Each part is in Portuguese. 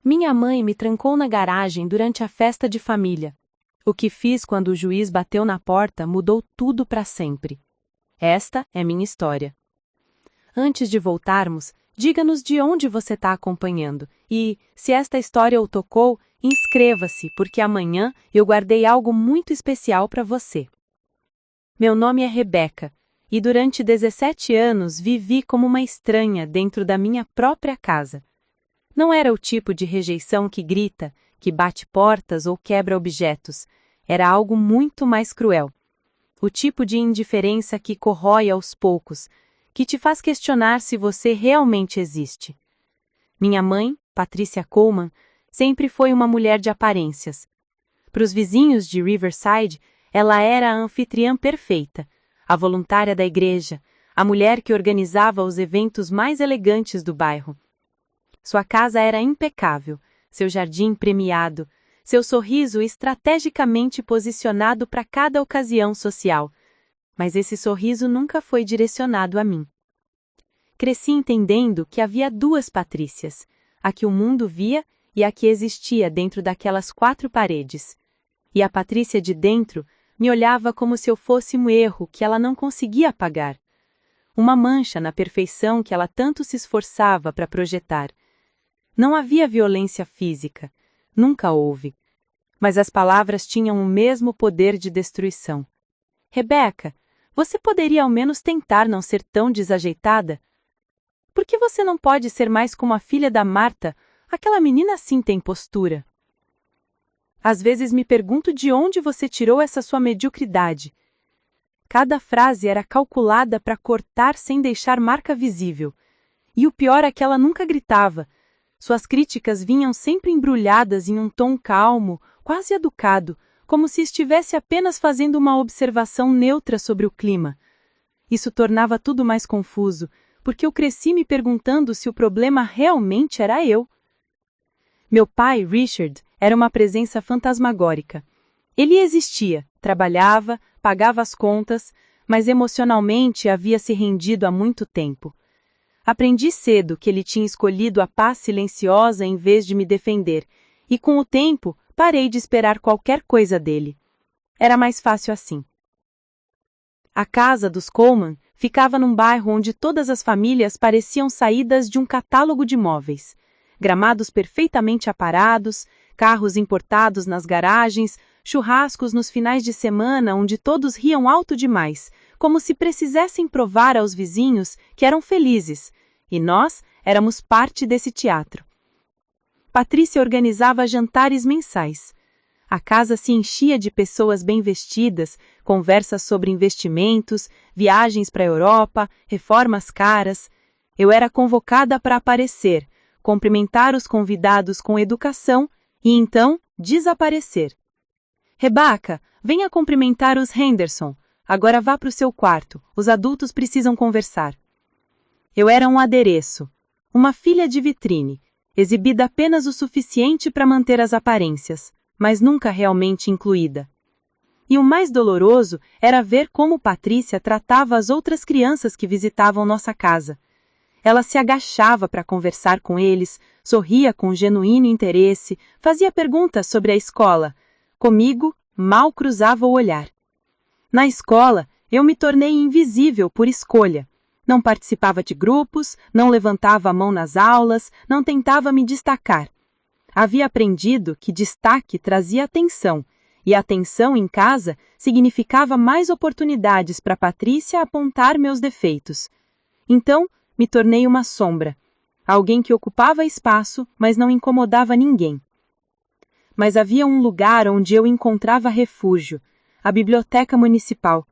Minha mãe me trancou na garagem durante a festa de família. O que fiz quando o juiz bateu na porta mudou tudo para sempre. Esta é minha história. Antes de voltarmos, diga-nos de onde você está acompanhando e, se esta história o tocou, inscreva-se, porque amanhã eu guardei algo muito especial para você. Meu nome é Rebeca, e durante 17 anos vivi como uma estranha dentro da minha própria casa. Não era o tipo de rejeição que grita, que bate portas ou quebra objetos. Era algo muito mais cruel. O tipo de indiferença que corrói aos poucos, que te faz questionar se você realmente existe. Minha mãe, Patrícia Coleman, sempre foi uma mulher de aparências. Para os vizinhos de Riverside, ela era a anfitriã perfeita, a voluntária da igreja, a mulher que organizava os eventos mais elegantes do bairro. Sua casa era impecável, seu jardim premiado, seu sorriso estrategicamente posicionado para cada ocasião social. Mas esse sorriso nunca foi direcionado a mim. Cresci entendendo que havia duas Patrícias, a que o mundo via e a que existia dentro daquelas 4 paredes. E a Patrícia de dentro me olhava como se eu fosse um erro que ela não conseguia apagar. Uma mancha na perfeição que ela tanto se esforçava para projetar. Não havia violência física, nunca houve. Mas as palavras tinham o mesmo poder de destruição. Rebeca, você poderia ao menos tentar não ser tão desajeitada? Por que você não pode ser mais como a filha da Marta? Aquela menina assim tem postura. Às vezes me pergunto de onde você tirou essa sua mediocridade. Cada frase era calculada para cortar sem deixar marca visível. E o pior é que ela nunca gritava. Suas críticas vinham sempre embrulhadas em um tom calmo, quase educado, como se estivesse apenas fazendo uma observação neutra sobre o clima. Isso tornava tudo mais confuso, porque eu cresci me perguntando se o problema realmente era eu. Meu pai, Richard, era uma presença fantasmagórica. Ele existia, trabalhava, pagava as contas, mas emocionalmente havia se rendido há muito tempo. Aprendi cedo que ele tinha escolhido a paz silenciosa em vez de me defender, e com o tempo parei de esperar qualquer coisa dele. Era mais fácil assim. A casa dos Coleman ficava num bairro onde todas as famílias pareciam saídas de um catálogo de móveis. Gramados perfeitamente aparados, carros importados nas garagens, churrascos nos finais de semana onde todos riam alto demais, como se precisassem provar aos vizinhos que eram felizes, e nós éramos parte desse teatro. Patrícia organizava jantares mensais. A casa se enchia de pessoas bem vestidas, conversas sobre investimentos, viagens para a Europa, reformas caras. Eu era convocada para aparecer, cumprimentar os convidados com educação e então desaparecer. Rebeca, venha cumprimentar os Henderson. Agora vá para o seu quarto, os adultos precisam conversar. Eu era um adereço, uma filha de vitrine, exibida apenas o suficiente para manter as aparências, mas nunca realmente incluída. E o mais doloroso era ver como Patrícia tratava as outras crianças que visitavam nossa casa. Ela se agachava para conversar com eles, sorria com genuíno interesse, fazia perguntas sobre a escola. Comigo, mal cruzava o olhar. Na escola, eu me tornei invisível por escolha. Não participava de grupos, não levantava a mão nas aulas, não tentava me destacar. Havia aprendido que destaque trazia atenção, e atenção em casa significava mais oportunidades para Patrícia apontar meus defeitos. Então, me tornei uma sombra, alguém que ocupava espaço, mas não incomodava ninguém. Mas havia um lugar onde eu encontrava refúgio, a biblioteca municipal.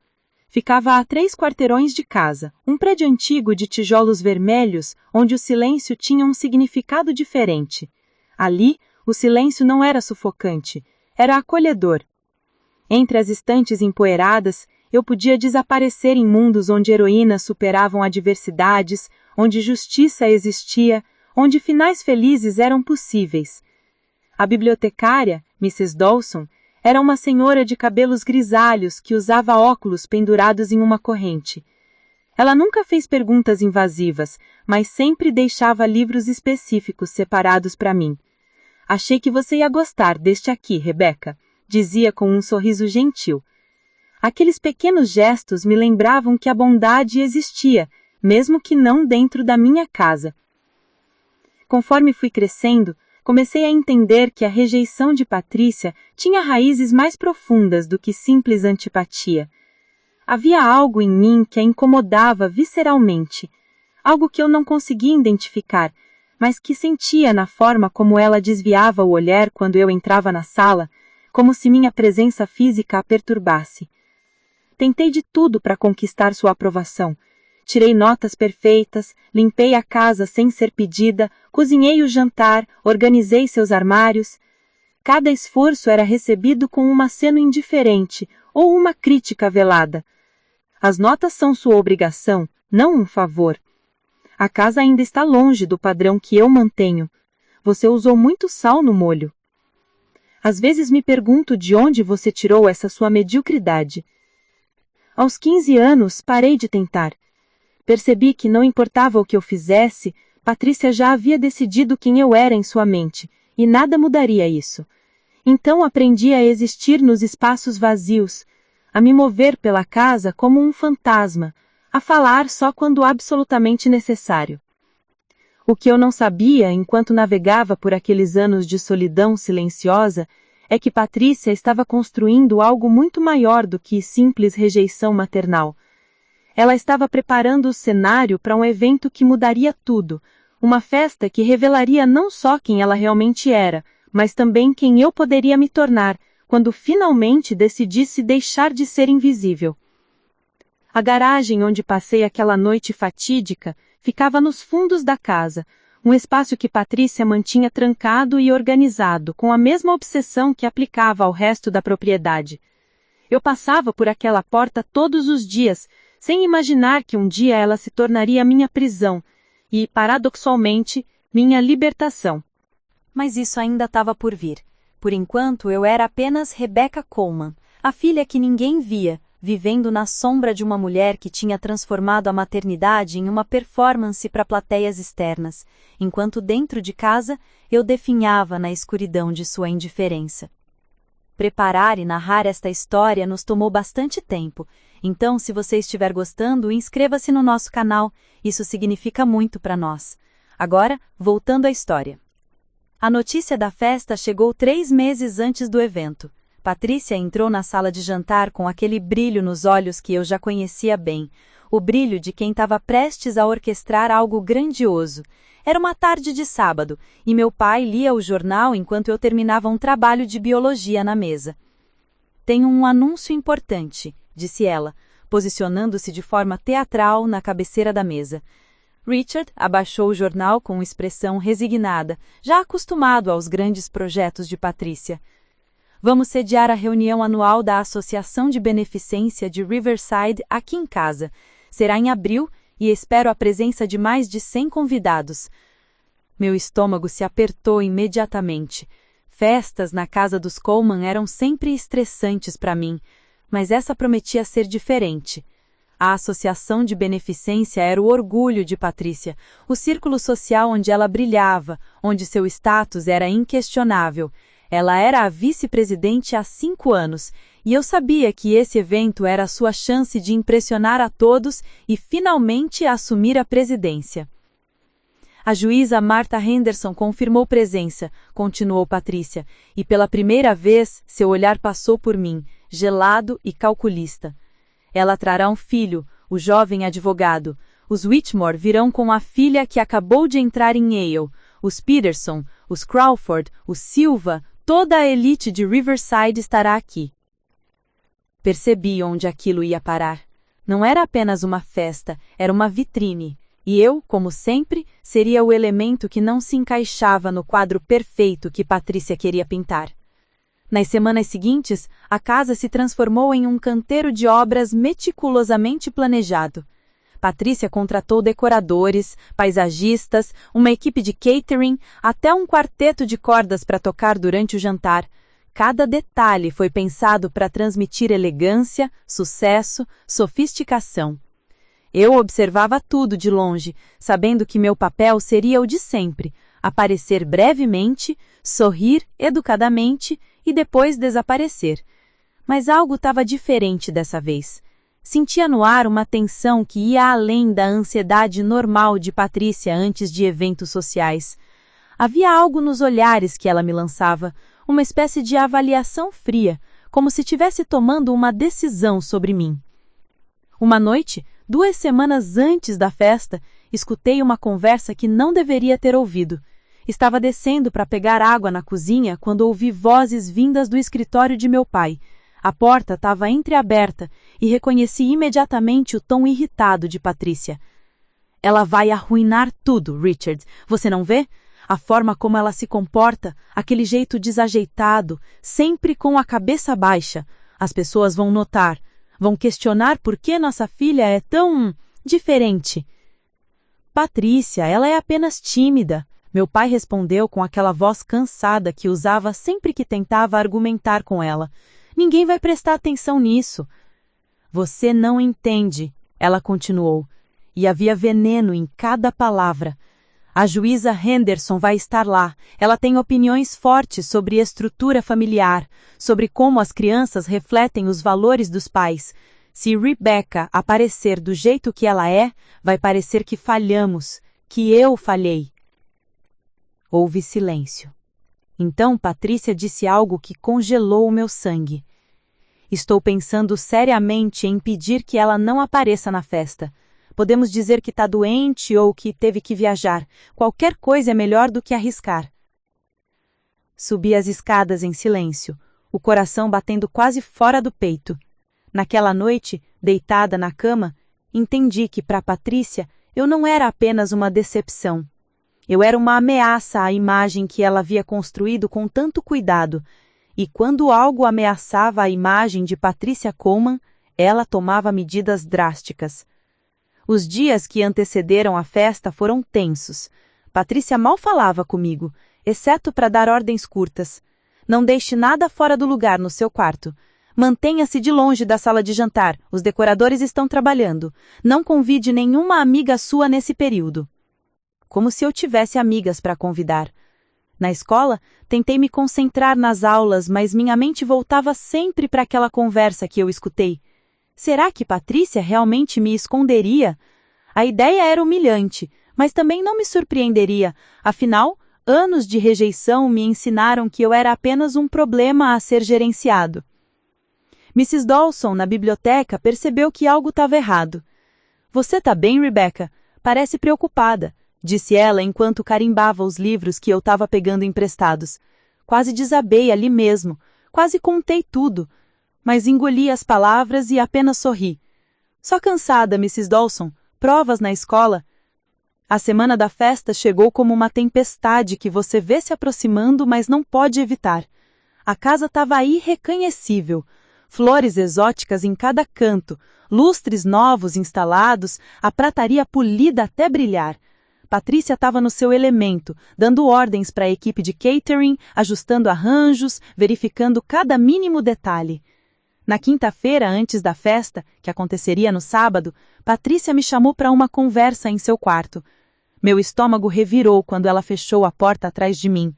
Ficava a 3 quarteirões de casa, um prédio antigo de tijolos vermelhos, onde o silêncio tinha um significado diferente. Ali, o silêncio não era sufocante, era acolhedor. Entre as estantes empoeiradas, eu podia desaparecer em mundos onde heroínas superavam adversidades, onde justiça existia, onde finais felizes eram possíveis. A bibliotecária, Mrs. Dawson, era uma senhora de cabelos grisalhos que usava óculos pendurados em uma corrente. Ela nunca fez perguntas invasivas, mas sempre deixava livros específicos separados para mim. Achei que você ia gostar deste aqui, Rebecca, dizia com um sorriso gentil. Aqueles pequenos gestos me lembravam que a bondade existia, mesmo que não dentro da minha casa. Conforme fui crescendo, comecei a entender que a rejeição de Patrícia tinha raízes mais profundas do que simples antipatia. Havia algo em mim que a incomodava visceralmente, algo que eu não conseguia identificar, mas que sentia na forma como ela desviava o olhar quando eu entrava na sala, como se minha presença física a perturbasse. Tentei de tudo para conquistar sua aprovação. Tirei notas perfeitas, limpei a casa sem ser pedida, cozinhei o jantar, organizei seus armários. Cada esforço era recebido com um aceno indiferente ou uma crítica velada. As notas são sua obrigação, não um favor. A casa ainda está longe do padrão que eu mantenho. Você usou muito sal no molho. Às vezes me pergunto de onde você tirou essa sua mediocridade. Aos 15 anos, parei de tentar. Percebi que não importava o que eu fizesse, Patrícia já havia decidido quem eu era em sua mente, e nada mudaria isso. Então aprendi a existir nos espaços vazios, a me mover pela casa como um fantasma, a falar só quando absolutamente necessário. O que eu não sabia enquanto navegava por aqueles anos de solidão silenciosa é que Patrícia estava construindo algo muito maior do que simples rejeição maternal. Ela estava preparando o cenário para um evento que mudaria tudo, uma festa que revelaria não só quem ela realmente era, mas também quem eu poderia me tornar, quando finalmente decidisse deixar de ser invisível. A garagem onde passei aquela noite fatídica ficava nos fundos da casa, um espaço que Patrícia mantinha trancado e organizado, com a mesma obsessão que aplicava ao resto da propriedade. Eu passava por aquela porta todos os dias, sem imaginar que um dia ela se tornaria minha prisão e, paradoxalmente, minha libertação. Mas isso ainda estava por vir. Por enquanto, eu era apenas Rebecca Coleman, a filha que ninguém via, vivendo na sombra de uma mulher que tinha transformado a maternidade em uma performance para plateias externas, enquanto dentro de casa eu definhava na escuridão de sua indiferença. Preparar e narrar esta história nos tomou bastante tempo, então se você estiver gostando, inscreva-se no nosso canal, isso significa muito para nós. Agora, voltando à história. A notícia da festa chegou 3 meses antes do evento. Patrícia entrou na sala de jantar com aquele brilho nos olhos que eu já conhecia bem, o brilho de quem estava prestes a orquestrar algo grandioso. Era uma tarde de sábado, e meu pai lia o jornal enquanto eu terminava um trabalho de biologia na mesa. "Tenho um anúncio importante", disse ela, posicionando-se de forma teatral na cabeceira da mesa. Richard abaixou o jornal com expressão resignada, já acostumado aos grandes projetos de Patrícia. "Vamos sediar a reunião anual da Associação de Beneficência de Riverside aqui em casa. Será em abril e espero a presença de mais de 100 convidados." Meu estômago se apertou imediatamente. Festas na casa dos Coleman eram sempre estressantes para mim, mas essa prometia ser diferente. A Associação de Beneficência era o orgulho de Patrícia, o círculo social onde ela brilhava, onde seu status era inquestionável. Ela era a vice-presidente há 5 anos, e eu sabia que esse evento era a sua chance de impressionar a todos e finalmente assumir a presidência. "A juíza Martha Henderson confirmou presença", continuou Patrícia, e pela primeira vez seu olhar passou por mim, gelado e calculista. "Ela trará um filho, o jovem advogado. Os Whitmore virão com a filha que acabou de entrar em Yale. Os Peterson, os Crawford, os Silva, toda a elite de Riverside estará aqui." Percebi onde aquilo ia parar. Não era apenas uma festa, era uma vitrine. E eu, como sempre, seria o elemento que não se encaixava no quadro perfeito que Patrícia queria pintar. Nas semanas seguintes, a casa se transformou em um canteiro de obras meticulosamente planejado. Patrícia contratou decoradores, paisagistas, uma equipe de catering, até um quarteto de cordas para tocar durante o jantar. Cada detalhe foi pensado para transmitir elegância, sucesso, sofisticação. Eu observava tudo de longe, sabendo que meu papel seria o de sempre: aparecer brevemente, sorrir educadamente e depois desaparecer. Mas algo estava diferente dessa vez. Sentia no ar uma tensão que ia além da ansiedade normal de Patrícia antes de eventos sociais. Havia algo nos olhares que ela me lançava, uma espécie de avaliação fria, como se estivesse tomando uma decisão sobre mim. Uma noite, 2 semanas antes da festa, escutei uma conversa que não deveria ter ouvido. Estava descendo para pegar água na cozinha quando ouvi vozes vindas do escritório de meu pai. A porta estava entreaberta e reconheci imediatamente o tom irritado de Patrícia. Ela vai arruinar tudo, Richard. Você não vê? A forma como ela se comporta, aquele jeito desajeitado, sempre com a cabeça baixa. As pessoas vão notar, vão questionar por que nossa filha é tão diferente. Patrícia, ela é apenas tímida. Meu pai respondeu com aquela voz cansada que usava sempre que tentava argumentar com ela. Ninguém vai prestar atenção nisso. Você não entende, ela continuou, e havia veneno em cada palavra. A juíza Henderson vai estar lá. Ela tem opiniões fortes sobre estrutura familiar, sobre como as crianças refletem os valores dos pais. Se Rebecca aparecer do jeito que ela é, vai parecer que falhamos, que eu falhei. Houve silêncio. Então Patrícia disse algo que congelou o meu sangue. Estou pensando seriamente em pedir que ela não apareça na festa. Podemos dizer que está doente ou que teve que viajar. Qualquer coisa é melhor do que arriscar. Subi as escadas em silêncio, o coração batendo quase fora do peito. Naquela noite, deitada na cama, entendi que para Patrícia eu não era apenas uma decepção. Eu era uma ameaça à imagem que ela havia construído com tanto cuidado. E quando algo ameaçava a imagem de Patrícia Coleman, ela tomava medidas drásticas. Os dias que antecederam a festa foram tensos. Patrícia mal falava comigo, exceto para dar ordens curtas. Não deixe nada fora do lugar no seu quarto. Mantenha-se de longe da sala de jantar, os decoradores estão trabalhando. Não convide nenhuma amiga sua nesse período. Como se eu tivesse amigas para convidar. Na escola, tentei me concentrar nas aulas, mas minha mente voltava sempre para aquela conversa que eu escutei. Será que Patrícia realmente me esconderia? A ideia era humilhante, mas também não me surpreenderia. Afinal, anos de rejeição me ensinaram que eu era apenas um problema a ser gerenciado. Mrs. Dawson, na biblioteca, percebeu que algo estava errado. Você está bem, Rebecca? Parece preocupada, disse ela enquanto carimbava os livros que eu estava pegando emprestados. Quase desabei ali mesmo, quase contei tudo, mas engoli as palavras e apenas sorri. Só cansada, Mrs. Dawson. Provas na escola. A semana da festa chegou como uma tempestade que você vê se aproximando, mas não pode evitar. A casa estava irreconhecível. Flores exóticas em cada canto, lustres novos instalados, a prataria polida até brilhar. Patrícia estava no seu elemento, dando ordens para a equipe de catering, ajustando arranjos, verificando cada mínimo detalhe. Na quinta-feira, antes da festa, que aconteceria no sábado, Patrícia me chamou para uma conversa em seu quarto. Meu estômago revirou quando ela fechou a porta atrás de mim.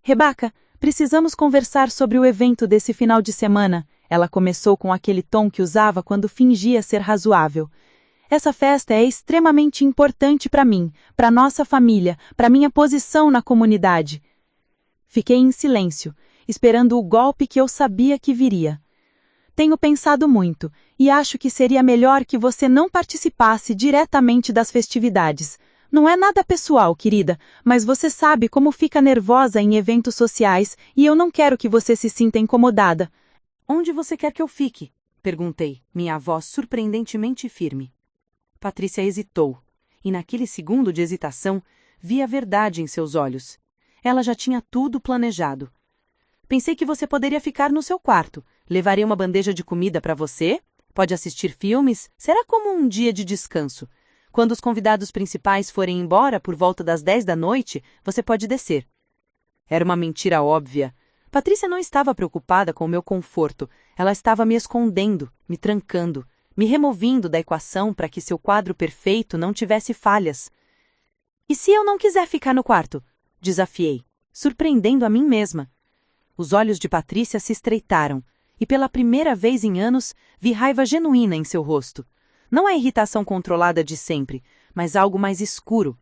Rebecca, precisamos conversar sobre o evento desse final de semana. Ela começou com aquele tom que usava quando fingia ser razoável. Essa festa é extremamente importante para mim, para nossa família, para minha posição na comunidade. Fiquei em silêncio, esperando o golpe que eu sabia que viria. Tenho pensado muito, e acho que seria melhor que você não participasse diretamente das festividades. Não é nada pessoal, querida, mas você sabe como fica nervosa em eventos sociais e eu não quero que você se sinta incomodada. Onde você quer que eu fique? Perguntei, minha voz surpreendentemente firme. Patrícia hesitou, e naquele segundo de hesitação, vi a verdade em seus olhos. Ela já tinha tudo planejado. Pensei que você poderia ficar no seu quarto. Levarei uma bandeja de comida para você. Pode assistir filmes. Será como um dia de descanso. Quando os convidados principais forem embora por volta das 10 da noite, você pode descer. Era uma mentira óbvia. Patrícia não estava preocupada com o meu conforto. Ela estava me escondendo, me trancando, me removendo da equação para que seu quadro perfeito não tivesse falhas. E se eu não quiser ficar no quarto? Desafiei. surpreendendo a mim mesma. Os olhos de Patrícia se estreitaram, e pela primeira vez em anos, vi raiva genuína em seu rosto. Não a irritação controlada de sempre, mas algo mais escuro.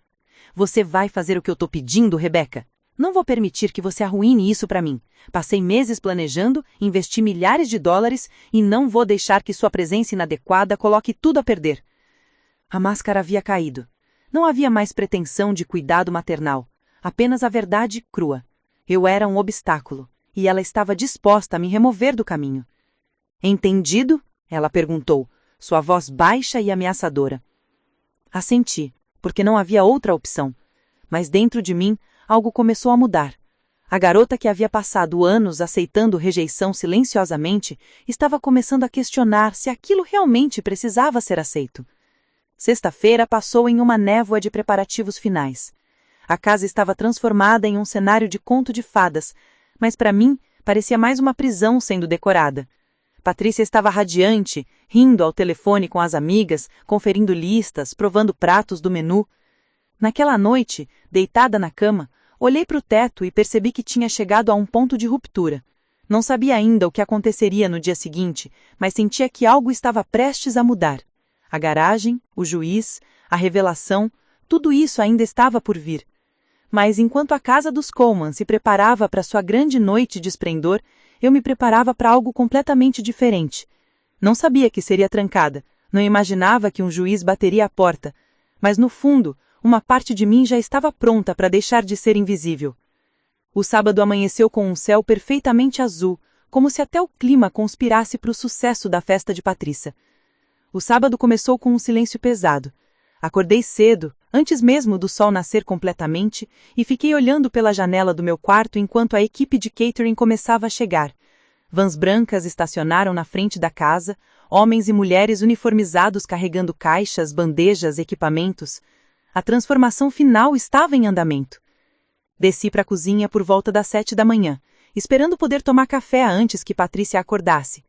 Você vai fazer o que eu tô pedindo, Rebeca? Não vou permitir que você arruine isso para mim. Passei meses planejando, investi milhares de dólares e não vou deixar que sua presença inadequada coloque tudo a perder. A máscara havia caído. Não havia mais pretensão de cuidado maternal, apenas a verdade crua. Eu era um obstáculo, e ela estava disposta a me remover do caminho. Entendido? Ela perguntou, sua voz baixa e ameaçadora. Assenti, porque não havia outra opção. Mas dentro de mim, algo começou a mudar. A garota que havia passado anos aceitando rejeição silenciosamente estava começando a questionar se aquilo realmente precisava ser aceito. Sexta-feira passou em uma névoa de preparativos finais. A casa estava transformada em um cenário de conto de fadas, mas para mim parecia mais uma prisão sendo decorada. Patrícia estava radiante, rindo ao telefone com as amigas, conferindo listas, provando pratos do menu. Naquela noite, deitada na cama, olhei para o teto e percebi que tinha chegado a um ponto de ruptura. Não sabia ainda o que aconteceria no dia seguinte, mas sentia que algo estava prestes a mudar. A garagem, o juiz, a revelação, tudo isso ainda estava por vir. Mas enquanto a casa dos Coleman se preparava para sua grande noite de esplendor, eu me preparava para algo completamente diferente. Não sabia que seria trancada, não imaginava que um juiz bateria a porta, mas no fundo, uma parte de mim já estava pronta para deixar de ser invisível. O sábado amanheceu com um céu perfeitamente azul, como se até o clima conspirasse para o sucesso da festa de Patrícia. O sábado começou com um silêncio pesado. Acordei cedo, antes mesmo do sol nascer completamente, e fiquei olhando pela janela do meu quarto enquanto a equipe de catering começava a chegar. Vans brancas estacionaram na frente da casa, homens e mulheres uniformizados carregando caixas, bandejas, equipamentos. A transformação final estava em andamento. Desci para a cozinha por volta das 7 da manhã, esperando poder tomar café antes que Patrícia acordasse.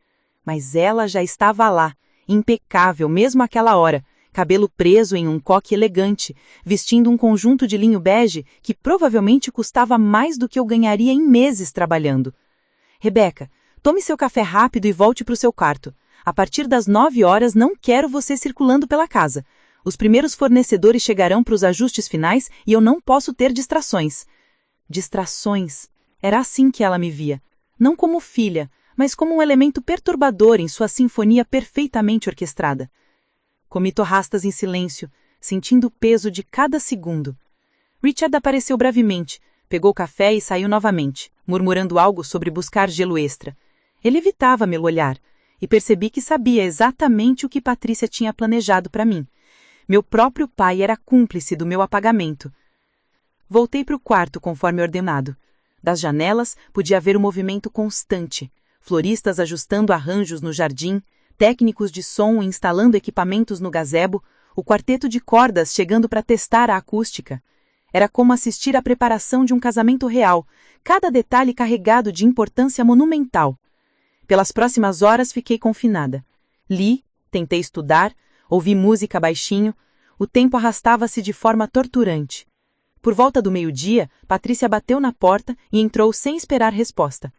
Mas ela já estava lá, impecável mesmo àquela hora, cabelo preso em um coque elegante, vestindo um conjunto de linho bege que provavelmente custava mais do que eu ganharia em meses trabalhando. Rebeca, tome seu café rápido e volte para o seu quarto. A partir das 9 horas não quero você circulando pela casa. Os primeiros fornecedores chegarão para os ajustes finais e eu não posso ter distrações. Distrações. Era assim que ela me via. Não como filha, mas como um elemento perturbador em sua sinfonia perfeitamente orquestrada. Comi torrastas em silêncio, sentindo o peso de cada segundo. Richard apareceu brevemente, pegou o café e saiu novamente, murmurando algo sobre buscar gelo extra. Ele evitava meu olhar, e percebi que sabia exatamente o que Patrícia tinha planejado para mim. Meu próprio pai era cúmplice do meu apagamento. Voltei para o quarto conforme ordenado. Das janelas podia haver um movimento constante. Floristas ajustando arranjos no jardim, técnicos de som instalando equipamentos no gazebo, o quarteto de cordas chegando para testar a acústica. Era como assistir à preparação de um casamento real, cada detalhe carregado de importância monumental. Pelas próximas horas fiquei confinada. Li, tentei estudar, ouvi música baixinho, o tempo arrastava-se de forma torturante. Por volta do meio-dia, Patrícia bateu na porta e entrou sem esperar resposta.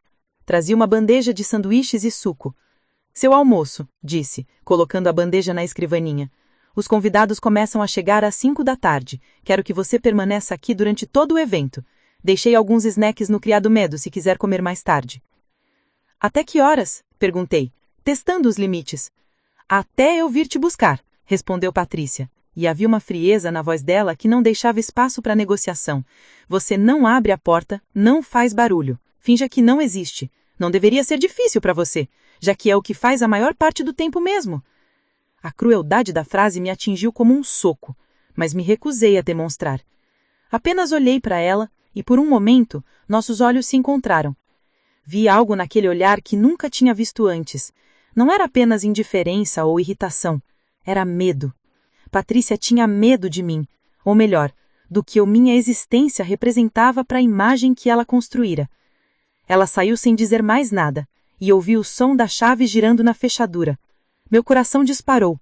Trazia uma bandeja de sanduíches e suco. Seu almoço, disse, colocando a bandeja na escrivaninha. Os convidados começam a chegar às 5 da tarde. Quero que você permaneça aqui durante todo o evento. Deixei alguns snacks no criado-medo se quiser comer mais tarde. Até que horas? Perguntei, testando os limites. Até eu vir te buscar, respondeu Patrícia. E havia uma frieza na voz dela que não deixava espaço para negociação. Você não abre a porta, não faz barulho. Finja que não existe. Não deveria ser difícil para você, já que é o que faz a maior parte do tempo mesmo. A crueldade da frase me atingiu como um soco, mas me recusei a demonstrar. Apenas olhei para ela e, por um momento, nossos olhos se encontraram. Vi algo naquele olhar que nunca tinha visto antes. Não era apenas indiferença ou irritação, era medo. Patrícia tinha medo de mim, ou melhor, do que minha existência representava para a imagem que ela construíra. Ela saiu sem dizer mais nada, e ouvi o som da chave girando na fechadura. Meu coração disparou.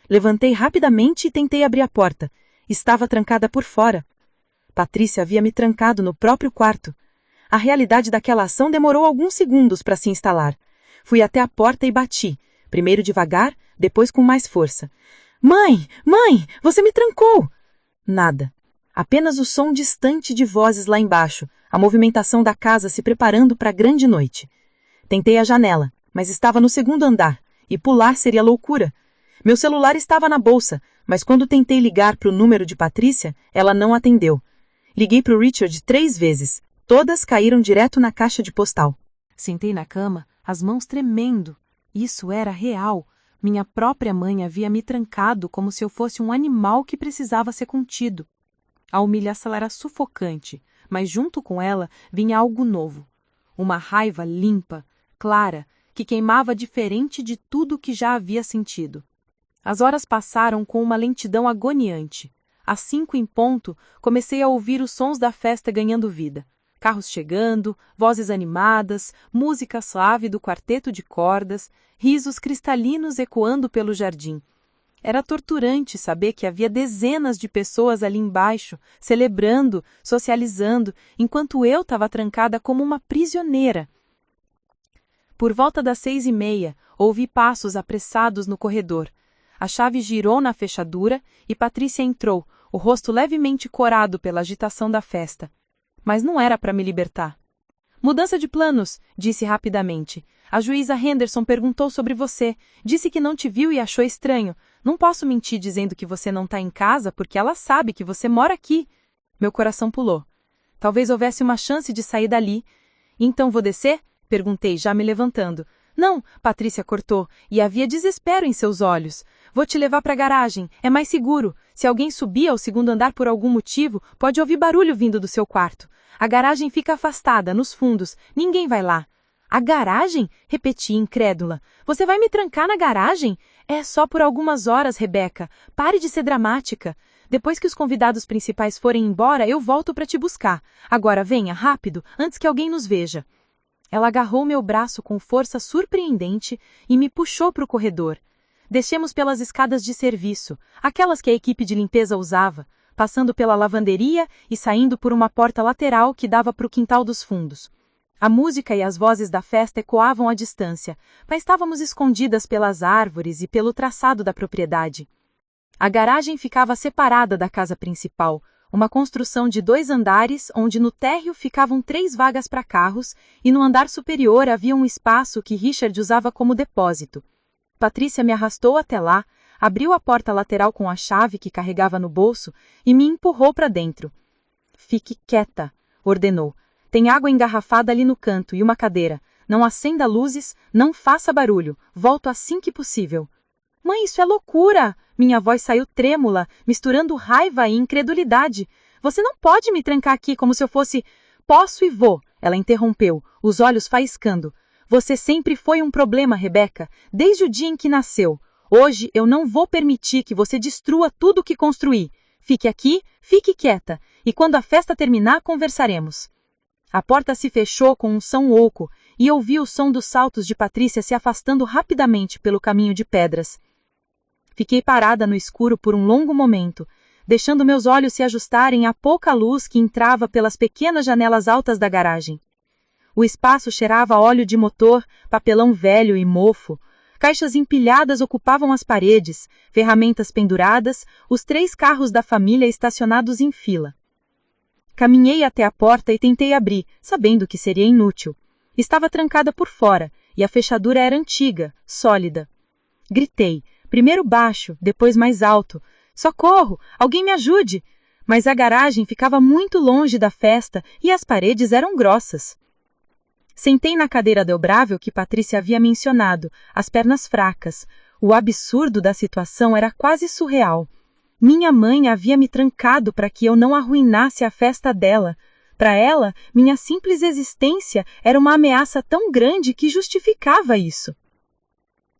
Levantei rapidamente e tentei abrir a porta. Estava trancada por fora. Patrícia havia me trancado no próprio quarto. A realidade daquela ação demorou alguns segundos para se instalar. Fui até a porta e bati, primeiro devagar, depois com mais força. Mãe! Mãe! Você me trancou! Nada. Apenas o som distante de vozes lá embaixo, a movimentação da casa se preparando para a grande noite. Tentei a janela, mas estava no segundo andar, e pular seria loucura. Meu celular estava na bolsa, mas quando tentei ligar para o número de Patrícia, ela não atendeu. Liguei para o Richard 3 vezes. Todas caíram direto na caixa de postal. Sentei na cama, as mãos tremendo. Isso era real. Minha própria mãe havia me trancado como se eu fosse um animal que precisava ser contido. A humilhação era sufocante, mas junto com ela vinha algo novo. Uma raiva limpa, clara, que queimava diferente de tudo que já havia sentido. As horas passaram com uma lentidão agoniante. Às 5 em ponto, comecei a ouvir os sons da festa ganhando vida. Carros chegando, vozes animadas, música suave do quarteto de cordas, risos cristalinos ecoando pelo jardim. Era torturante saber que havia dezenas de pessoas ali embaixo, celebrando, socializando, enquanto eu estava trancada como uma prisioneira. Por volta das 6:30, ouvi passos apressados no corredor. A chave girou na fechadura e Patrícia entrou, o rosto levemente corado pela agitação da festa. Mas não era para me libertar. Mudança de planos, disse rapidamente. A juíza Henderson perguntou sobre você. Disse que não te viu e achou estranho. Não posso mentir dizendo que você não está em casa porque ela sabe que você mora aqui. Meu coração pulou. Talvez houvesse uma chance de sair dali. Então vou descer? Perguntei, já me levantando. Não, Patrícia cortou, e havia desespero em seus olhos. Vou te levar para a garagem, é mais seguro. Se alguém subir ao segundo andar por algum motivo, pode ouvir barulho vindo do seu quarto. A garagem fica afastada, nos fundos, ninguém vai lá. A garagem? Repeti, incrédula. Você vai me trancar na garagem? É só por algumas horas, Rebeca. Pare de ser dramática. Depois que os convidados principais forem embora, eu volto para te buscar. Agora venha, rápido, antes que alguém nos veja. Ela agarrou meu braço com força surpreendente e me puxou para o corredor. Descemos pelas escadas de serviço, aquelas que a equipe de limpeza usava, passando pela lavanderia e saindo por uma porta lateral que dava para o quintal dos fundos. A música e as vozes da festa ecoavam à distância, mas estávamos escondidas pelas árvores e pelo traçado da propriedade. A garagem ficava separada da casa principal, uma construção de 2 andares, onde no térreo ficavam 3 vagas para carros e no andar superior havia um espaço que Richard usava como depósito. Patrícia me arrastou até lá, abriu a porta lateral com a chave que carregava no bolso e me empurrou para dentro. Fique quieta, ordenou. Tem água engarrafada ali no canto e uma cadeira. Não acenda luzes, não faça barulho. Volto assim que possível. Mãe, isso é loucura! Minha voz saiu trêmula, misturando raiva e incredulidade. Você não pode me trancar aqui como se eu fosse... Posso e vou, ela interrompeu, os olhos faiscando. Você sempre foi um problema, Rebeca, desde o dia em que nasceu. Hoje eu não vou permitir que você destrua tudo o que construí. Fique aqui, fique quieta, e quando a festa terminar, conversaremos. A porta se fechou com um som oco, e ouvi o som dos saltos de Patrícia se afastando rapidamente pelo caminho de pedras. Fiquei parada no escuro por um longo momento, deixando meus olhos se ajustarem à pouca luz que entrava pelas pequenas janelas altas da garagem. O espaço cheirava a óleo de motor, papelão velho e mofo. Caixas empilhadas ocupavam as paredes, ferramentas penduradas, os 3 carros da família estacionados em fila. Caminhei até a porta e tentei abrir, sabendo que seria inútil. Estava trancada por fora, e a fechadura era antiga, sólida. Gritei, primeiro baixo, depois mais alto. Socorro! Alguém me ajude! Mas a garagem ficava muito longe da festa e as paredes eram grossas. Sentei na cadeira dobrável que Patrícia havia mencionado, as pernas fracas. O absurdo da situação era quase surreal. Minha mãe havia me trancado para que eu não arruinasse a festa dela. Para ela, minha simples existência era uma ameaça tão grande que justificava isso.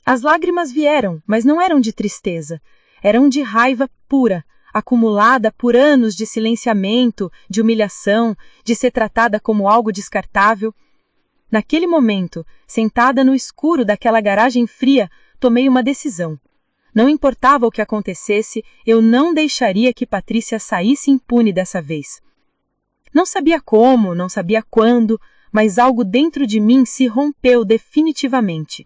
As lágrimas vieram, mas não eram de tristeza. Eram de raiva pura, acumulada por anos de silenciamento, de humilhação, de ser tratada como algo descartável. Naquele momento, sentada no escuro daquela garagem fria, tomei uma decisão. Não importava o que acontecesse, eu não deixaria que Patrícia saísse impune dessa vez. Não sabia como, não sabia quando, mas algo dentro de mim se rompeu definitivamente.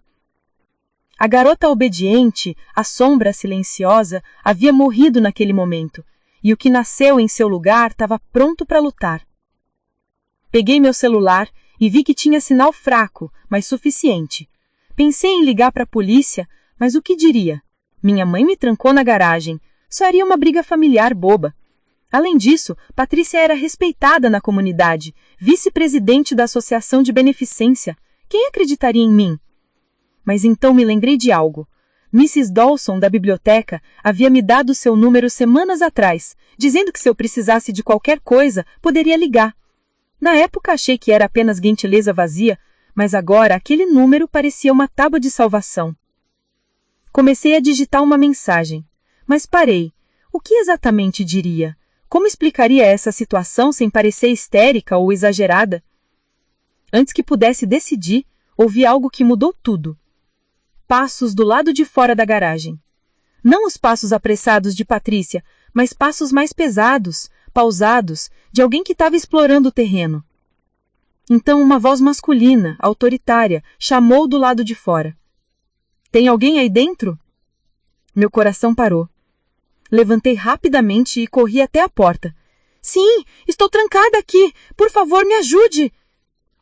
A garota obediente, a sombra silenciosa, havia morrido naquele momento, e o que nasceu em seu lugar estava pronto para lutar. Peguei meu celular e vi que tinha sinal fraco, mas suficiente. Pensei em ligar para a polícia, mas o que diria? Minha mãe me trancou na garagem. Só seria uma briga familiar boba. Além disso, Patrícia era respeitada na comunidade, vice-presidente da Associação de Beneficência. Quem acreditaria em mim? Mas então me lembrei de algo. Mrs. Dawson, da biblioteca, havia me dado seu número semanas atrás, dizendo que se eu precisasse de qualquer coisa, poderia ligar. Na época achei que era apenas gentileza vazia, mas agora aquele número parecia uma tábua de salvação. Comecei a digitar uma mensagem, mas parei. O que exatamente diria? Como explicaria essa situação sem parecer histérica ou exagerada? Antes que pudesse decidir, ouvi algo que mudou tudo. Passos do lado de fora da garagem. Não os passos apressados de Patrícia, mas passos mais pesados, pausados, de alguém que estava explorando o terreno. Então uma voz masculina, autoritária, chamou do lado de fora. Tem alguém aí dentro? Meu coração parou. Levantei rapidamente e corri até a porta. Sim, estou trancada aqui. Por favor, me ajude.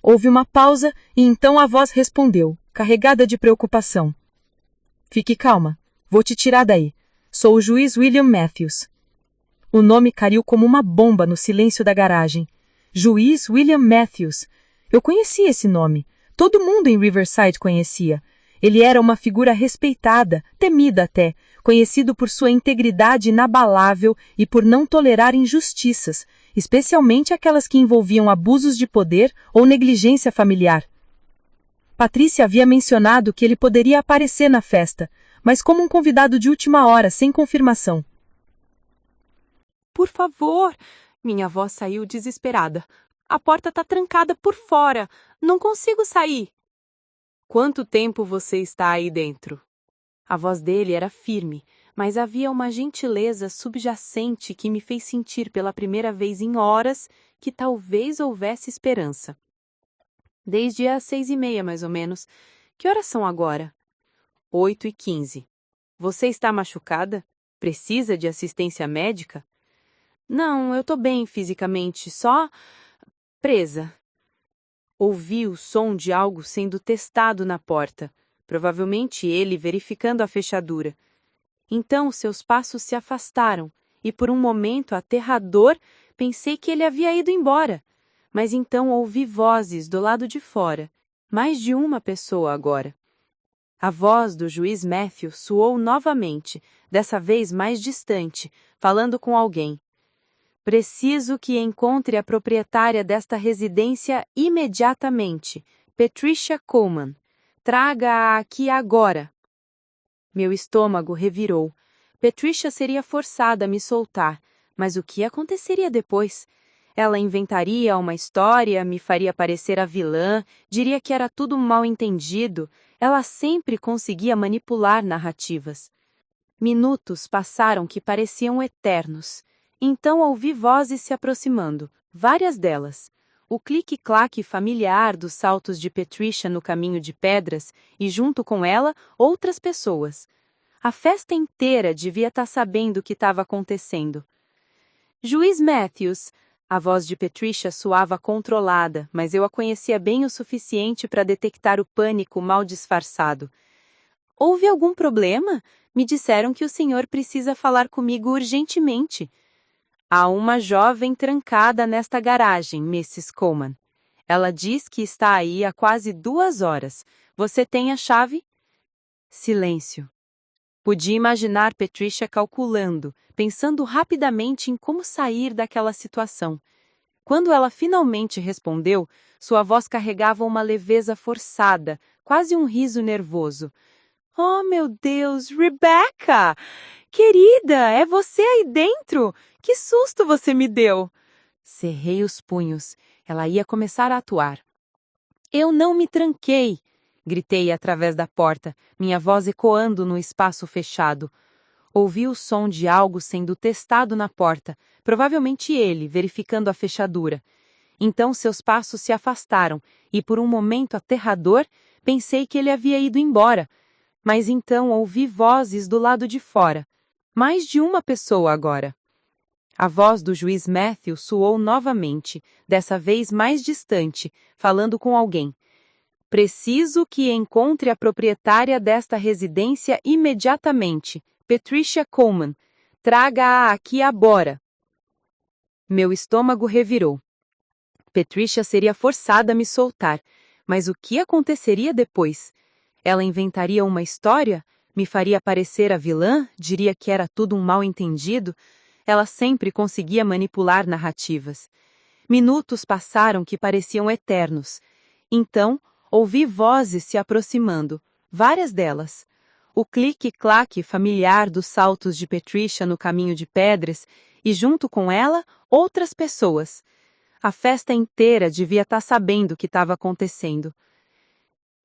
Houve uma pausa e então a voz respondeu, carregada de preocupação. Fique calma. Vou te tirar daí. Sou o juiz William Matthews. O nome caiu como uma bomba no silêncio da garagem. Juiz William Matthews. Eu conhecia esse nome. Todo mundo em Riverside conhecia. Ele era uma figura respeitada, temida até, conhecido por sua integridade inabalável e por não tolerar injustiças, especialmente aquelas que envolviam abusos de poder ou negligência familiar. Patrícia havia mencionado que ele poderia aparecer na festa, mas como um convidado de última hora, sem confirmação. Por favor! Minha avó saiu desesperada. A porta está trancada por fora. Não consigo sair. Quanto tempo você está aí dentro? A voz dele era firme, mas havia uma gentileza subjacente que me fez sentir pela primeira vez em horas que talvez houvesse esperança. Desde as 6:30, mais ou menos. Que horas são agora? 8:15. Você está machucada? Precisa de assistência médica? Não, eu estou bem fisicamente, só presa. Ouvi o som de algo sendo testado na porta, provavelmente ele verificando a fechadura. Então seus passos se afastaram e por um momento aterrador pensei que ele havia ido embora. Mas então ouvi vozes do lado de fora, mais de uma pessoa agora. A voz do juiz Matthew soou novamente, dessa vez mais distante, falando com alguém. Preciso que encontre a proprietária desta residência imediatamente, Patricia Coleman. Traga-a aqui agora. Meu estômago revirou. Patricia seria forçada a me soltar, mas o que aconteceria depois? Ela inventaria uma história, me faria parecer a vilã, diria que era tudo mal entendido. Ela sempre conseguia manipular narrativas. Minutos passaram que pareciam eternos. Então ouvi vozes se aproximando, várias delas. O clique-claque familiar dos saltos de Patricia no caminho de pedras e, junto com ela, outras pessoas. A festa inteira devia estar sabendo o que estava acontecendo. Juiz Matthews, a voz de Patricia soava controlada, mas eu a conhecia bem o suficiente para detectar o pânico mal disfarçado. Houve algum problema? Me disseram que o senhor precisa falar comigo urgentemente. Há uma jovem trancada nesta garagem, Mrs. Coleman. Ela diz que está aí há quase 2 horas. Você tem a chave? Silêncio. Podia imaginar Patricia calculando, pensando rapidamente em como sair daquela situação. Quando ela finalmente respondeu, sua voz carregava uma leveza forçada, quase um riso nervoso. Oh, meu Deus, Rebecca! Querida, é você aí dentro? Que susto você me deu! Cerrei os punhos. Ela ia começar a atuar. Eu não me tranquei! Gritei através da porta, minha voz ecoando no espaço fechado. Ouvi o som de algo sendo testado na porta, provavelmente ele, verificando a fechadura. Então seus passos se afastaram, e por um momento aterrador, pensei que ele havia ido embora. Mas então ouvi vozes do lado de fora. Mais de uma pessoa agora. A voz do juiz Matthew soou novamente, dessa vez mais distante, falando com alguém. Preciso que encontre a proprietária desta residência imediatamente, Patricia Coleman. Traga-a aqui agora. Meu estômago revirou. Patricia seria forçada a me soltar, mas o que aconteceria depois? Ela inventaria uma história? Me faria parecer a vilã? Diria que era tudo um mal-entendido? Ela sempre conseguia manipular narrativas. Minutos passaram que pareciam eternos. Então, ouvi vozes se aproximando, várias delas. O clique-claque familiar dos saltos de Patricia no caminho de pedras e, junto com ela, outras pessoas. A festa inteira devia estar sabendo o que estava acontecendo.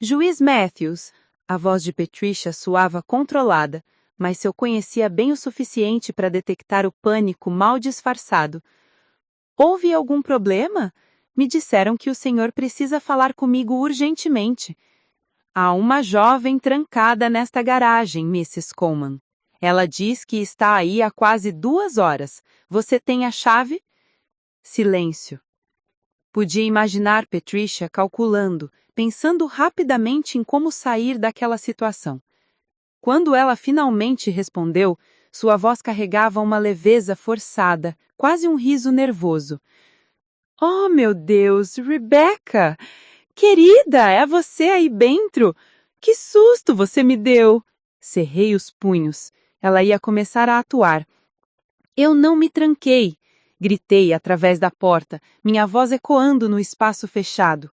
Juiz Matthews, a voz de Patricia soava controlada, mas se eu conhecia bem o suficiente para detectar o pânico mal disfarçado. Houve algum problema? Me disseram que o senhor precisa falar comigo urgentemente. Há uma jovem trancada nesta garagem, Mrs. Coleman. Ela diz que está aí há quase 2 horas. Você tem a chave? Silêncio. Podia imaginar Patricia calculando, pensando rapidamente em como sair daquela situação. Quando ela finalmente respondeu, sua voz carregava uma leveza forçada, quase um riso nervoso. Oh, meu Deus, Rebecca! Querida, é você aí dentro? Que susto você me deu! Cerrei os punhos. Ela ia começar a atuar. Eu não me tranquei. Gritei através da porta, minha voz ecoando no espaço fechado.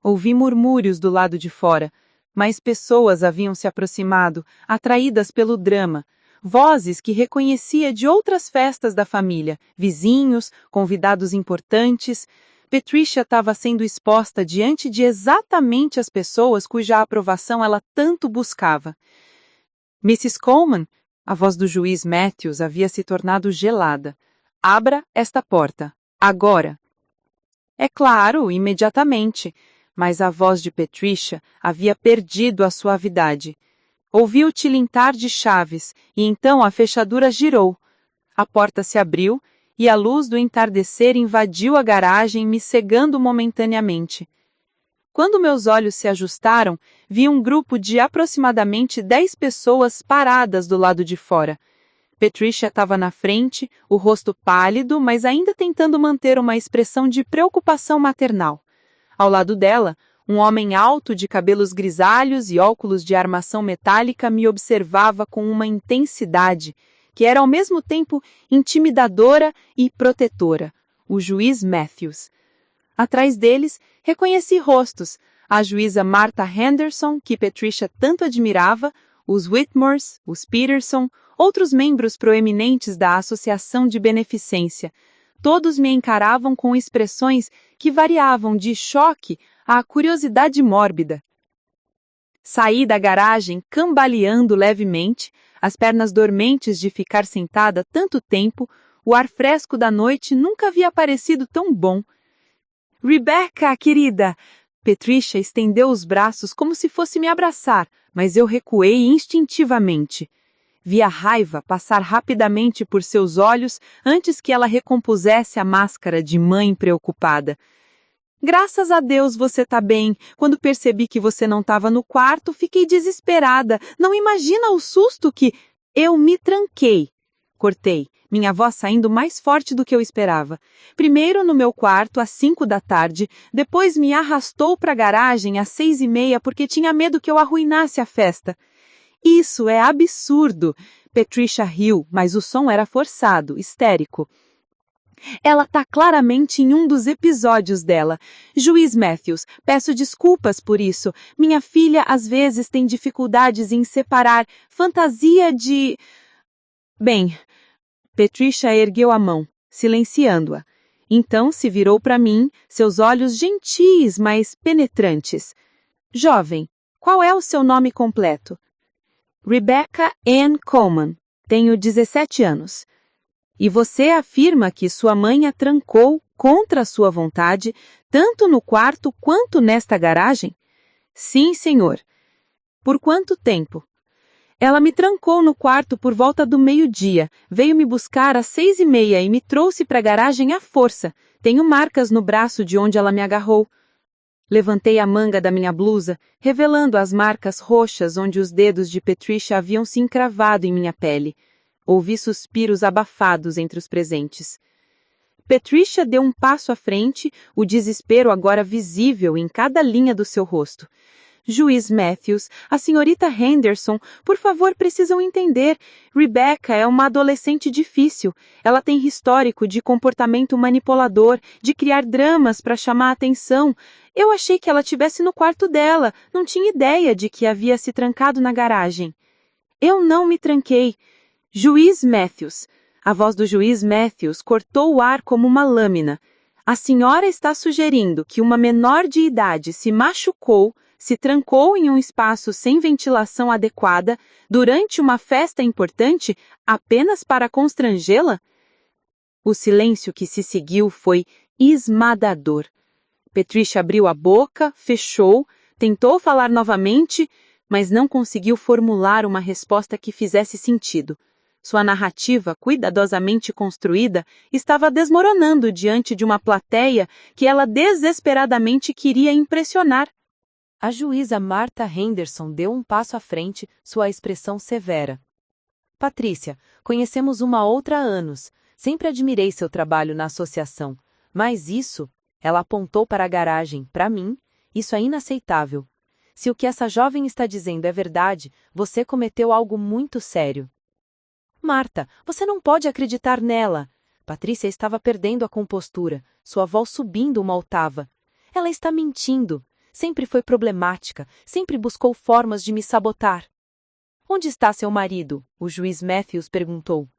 Ouvi murmúrios do lado de fora. Mais pessoas haviam se aproximado, atraídas pelo drama. Vozes que reconhecia de outras festas da família, vizinhos, convidados importantes. Patricia estava sendo exposta diante de exatamente as pessoas cuja aprovação ela tanto buscava. Mrs. Coleman, a voz do juiz Matthews havia se tornado gelada. Abra esta porta. Agora. É claro, imediatamente. Mas a voz de Patricia havia perdido a suavidade. Ouvi o tilintar de chaves, e então a fechadura girou. A porta se abriu, e a luz do entardecer invadiu a garagem, me cegando momentaneamente. Quando meus olhos se ajustaram, vi um grupo de aproximadamente 10 pessoas paradas do lado de fora. Patricia estava na frente, o rosto pálido, mas ainda tentando manter uma expressão de preocupação maternal. Ao lado dela, um homem alto de cabelos grisalhos e óculos de armação metálica me observava com uma intensidade que era ao mesmo tempo intimidadora e protetora, o juiz Matthews. Atrás deles, reconheci rostos, a juíza Martha Henderson, que Patricia tanto admirava, os Whitmores, os Peterson, outros membros proeminentes da Associação de Beneficência. Todos me encaravam com expressões que variavam de choque à curiosidade mórbida. Saí da garagem cambaleando levemente, as pernas dormentes de ficar sentada tanto tempo, o ar fresco da noite nunca havia parecido tão bom. Rebecca, querida! Patricia estendeu os braços como se fosse me abraçar, mas eu recuei instintivamente. Vi a raiva passar rapidamente por seus olhos antes que ela recompusesse a máscara de mãe preocupada. Graças a Deus você tá bem. Quando percebi que você não estava no quarto, fiquei desesperada. Não imagina o susto que... Eu me tranquei. Cortei, minha voz saindo mais forte do que eu esperava. Primeiro no meu quarto, às 5 da tarde, depois me arrastou para a garagem às 6:30 porque tinha medo que eu arruinasse a festa. Isso é absurdo. Patricia riu, mas o som era forçado, histérico. Ela está claramente em um dos episódios dela. Juiz Matthews, peço desculpas por isso. Minha filha às vezes tem dificuldades em separar fantasia de... Bem, Patricia ergueu a mão, silenciando-a. Então se virou para mim, seus olhos gentis, mas penetrantes. Jovem, qual é o seu nome completo? Rebecca Ann Coleman. Tenho 17 anos. E você afirma que sua mãe a trancou contra a sua vontade, tanto no quarto quanto nesta garagem? Sim, senhor. Por quanto tempo? Ela me trancou no quarto por volta do meio-dia, veio me buscar às 6:30 e me trouxe para a garagem à força. Tenho marcas no braço de onde ela me agarrou. Levantei a manga da minha blusa, revelando as marcas roxas onde os dedos de Patricia haviam se encravado em minha pele. Ouvi suspiros abafados entre os presentes. Patricia deu um passo à frente, o desespero agora visível em cada linha do seu rosto. Juiz Matthews, a senhorita Henderson, por favor, precisam entender. Rebecca é uma adolescente difícil. Ela tem histórico de comportamento manipulador, de criar dramas para chamar a atenção. Eu achei que ela estivesse no quarto dela, não tinha ideia de que havia se trancado na garagem. Eu não me tranquei. Juiz Matthews. A voz do juiz Matthews cortou o ar como uma lâmina. A senhora está sugerindo que uma menor de idade se machucou, se trancou em um espaço sem ventilação adequada durante uma festa importante apenas para constrangê-la? O silêncio que se seguiu foi esmagador. Patricia abriu a boca, fechou, tentou falar novamente, mas não conseguiu formular uma resposta que fizesse sentido. Sua narrativa, cuidadosamente construída, estava desmoronando diante de uma plateia que ela desesperadamente queria impressionar. A juíza Martha Henderson deu um passo à frente, sua expressão severa. Patrícia, conhecemos uma outra há anos. Sempre admirei seu trabalho na associação. Mas isso, ela apontou para a garagem, para mim, isso é inaceitável. Se o que essa jovem está dizendo é verdade, você cometeu algo muito sério. Marta, você não pode acreditar nela. Patrícia estava perdendo a compostura, sua voz subindo uma octava. Ela está mentindo. Sempre foi problemática, sempre buscou formas de me sabotar. Onde está seu marido? O juiz Matthews perguntou.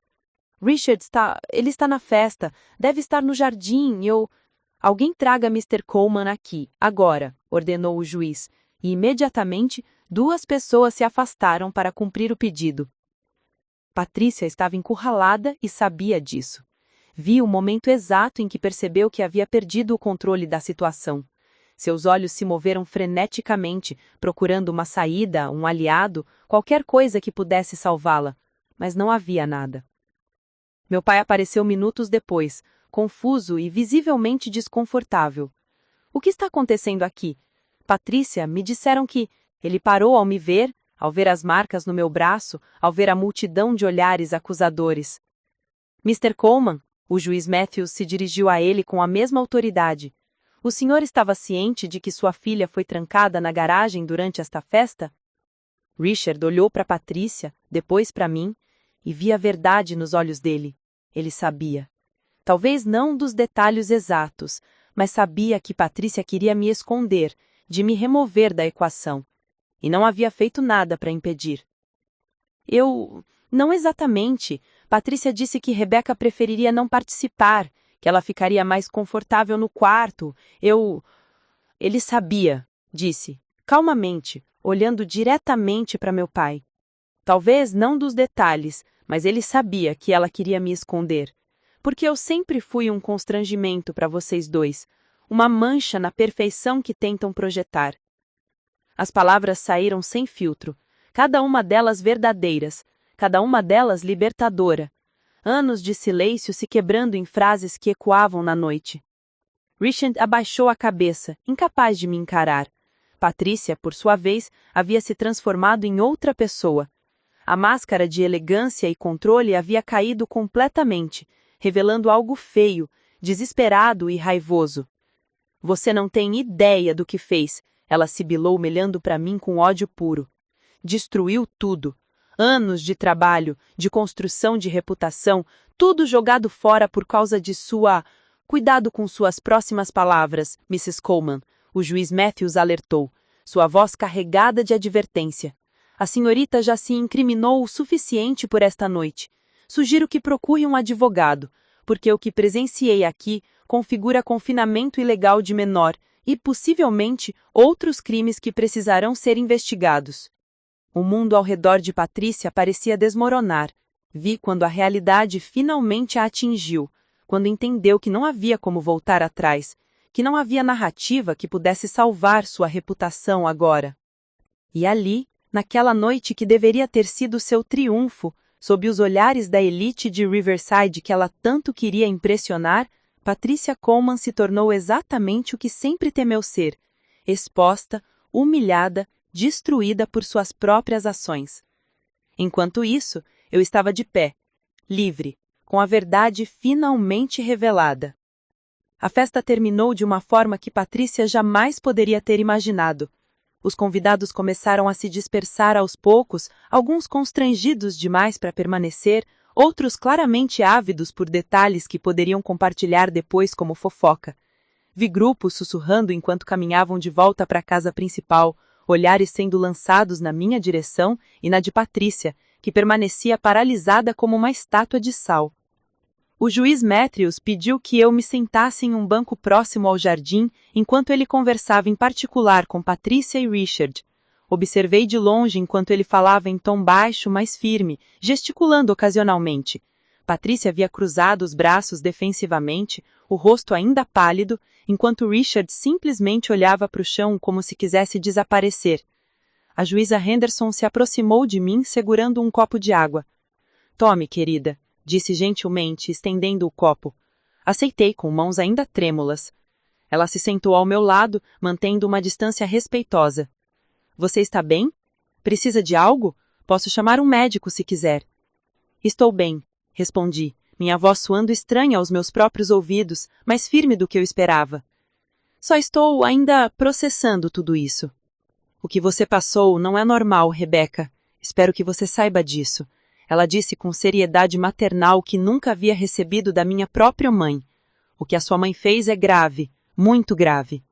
Richard ele está na festa, deve estar no jardim, Alguém traga Mr. Coleman aqui, agora, ordenou o juiz, e imediatamente 2 pessoas se afastaram para cumprir o pedido. Patrícia estava encurralada e sabia disso. Vi o momento exato em que percebeu que havia perdido o controle da situação. Seus olhos se moveram freneticamente, procurando uma saída, um aliado, qualquer coisa que pudesse salvá-la, mas não havia nada. Meu pai apareceu minutos depois, confuso e visivelmente desconfortável. O que está acontecendo aqui? Patrícia, me disseram que... Ele parou ao me ver, ao ver as marcas no meu braço, ao ver a multidão de olhares acusadores. Mr. Coleman, o juiz Matthews se dirigiu a ele com a mesma autoridade. O senhor estava ciente de que sua filha foi trancada na garagem durante esta festa? Richard olhou para Patrícia, depois para mim, e vi a verdade nos olhos dele. Ele sabia. Talvez não dos detalhes exatos, mas sabia que Patrícia queria me esconder, de me remover da equação, e não havia feito nada para impedir. Não exatamente. Patrícia disse que Rebecca preferiria não participar, que ela ficaria mais confortável no quarto. Ele sabia, disse, calmamente, olhando diretamente para meu pai. Talvez não dos detalhes, mas ele sabia que ela queria me esconder. Porque eu sempre fui um constrangimento para vocês dois, uma mancha na perfeição que tentam projetar. As palavras saíram sem filtro, cada uma delas verdadeiras, cada uma delas libertadora. Anos de silêncio se quebrando em frases que ecoavam na noite. Richard abaixou a cabeça, incapaz de me encarar. Patrícia, por sua vez, havia se transformado em outra pessoa. A máscara de elegância e controle havia caído completamente, revelando algo feio, desesperado e raivoso. Você não tem ideia do que fez, ela sibilou olhando para mim com ódio puro. Destruiu tudo. Anos de trabalho, de construção de reputação, tudo jogado fora por causa de sua... Cuidado com suas próximas palavras, Mrs. Coleman, o juiz Matthews alertou, sua voz carregada de advertência. A senhorita já se incriminou o suficiente por esta noite. Sugiro que procure um advogado, porque o que presenciei aqui configura confinamento ilegal de menor e, possivelmente, outros crimes que precisarão ser investigados. O mundo ao redor de Patrícia parecia desmoronar. Vi quando a realidade finalmente a atingiu, quando entendeu que não havia como voltar atrás, que não havia narrativa que pudesse salvar sua reputação agora. E ali, naquela noite que deveria ter sido seu triunfo, sob os olhares da elite de Riverside que ela tanto queria impressionar, Patricia Colman se tornou exatamente o que sempre temeu ser: exposta, humilhada, destruída por suas próprias ações. Enquanto isso, eu estava de pé, livre, com a verdade finalmente revelada. A festa terminou de uma forma que Patricia jamais poderia ter imaginado. Os convidados começaram a se dispersar aos poucos, alguns constrangidos demais para permanecer, outros claramente ávidos por detalhes que poderiam compartilhar depois como fofoca. Vi grupos sussurrando enquanto caminhavam de volta para a casa principal, olhares sendo lançados na minha direção e na de Patricia, que permanecia paralisada como uma estátua de sal. O juiz Matthews pediu que eu me sentasse em um banco próximo ao jardim enquanto ele conversava em particular com Patricia e Richard. Observei de longe enquanto ele falava em tom baixo, mas firme, gesticulando ocasionalmente. Patricia havia cruzado os braços defensivamente, o rosto ainda pálido, enquanto Richard simplesmente olhava para o chão como se quisesse desaparecer. A juíza Henderson se aproximou de mim segurando um copo de água. "Tome, querida", disse gentilmente, estendendo o copo. Aceitei com mãos ainda trêmulas. Ela se sentou ao meu lado, mantendo uma distância respeitosa. "Você está bem? Precisa de algo? Posso chamar um médico se quiser." "Estou bem", respondi, minha voz soando estranha aos meus próprios ouvidos, mais firme do que eu esperava. "Só estou ainda processando tudo isso." "O que você passou não é normal, Rebecca. Espero que você saiba disso." Ela disse com seriedade maternal que nunca havia recebido da minha própria mãe. "O que a sua mãe fez é grave, muito grave."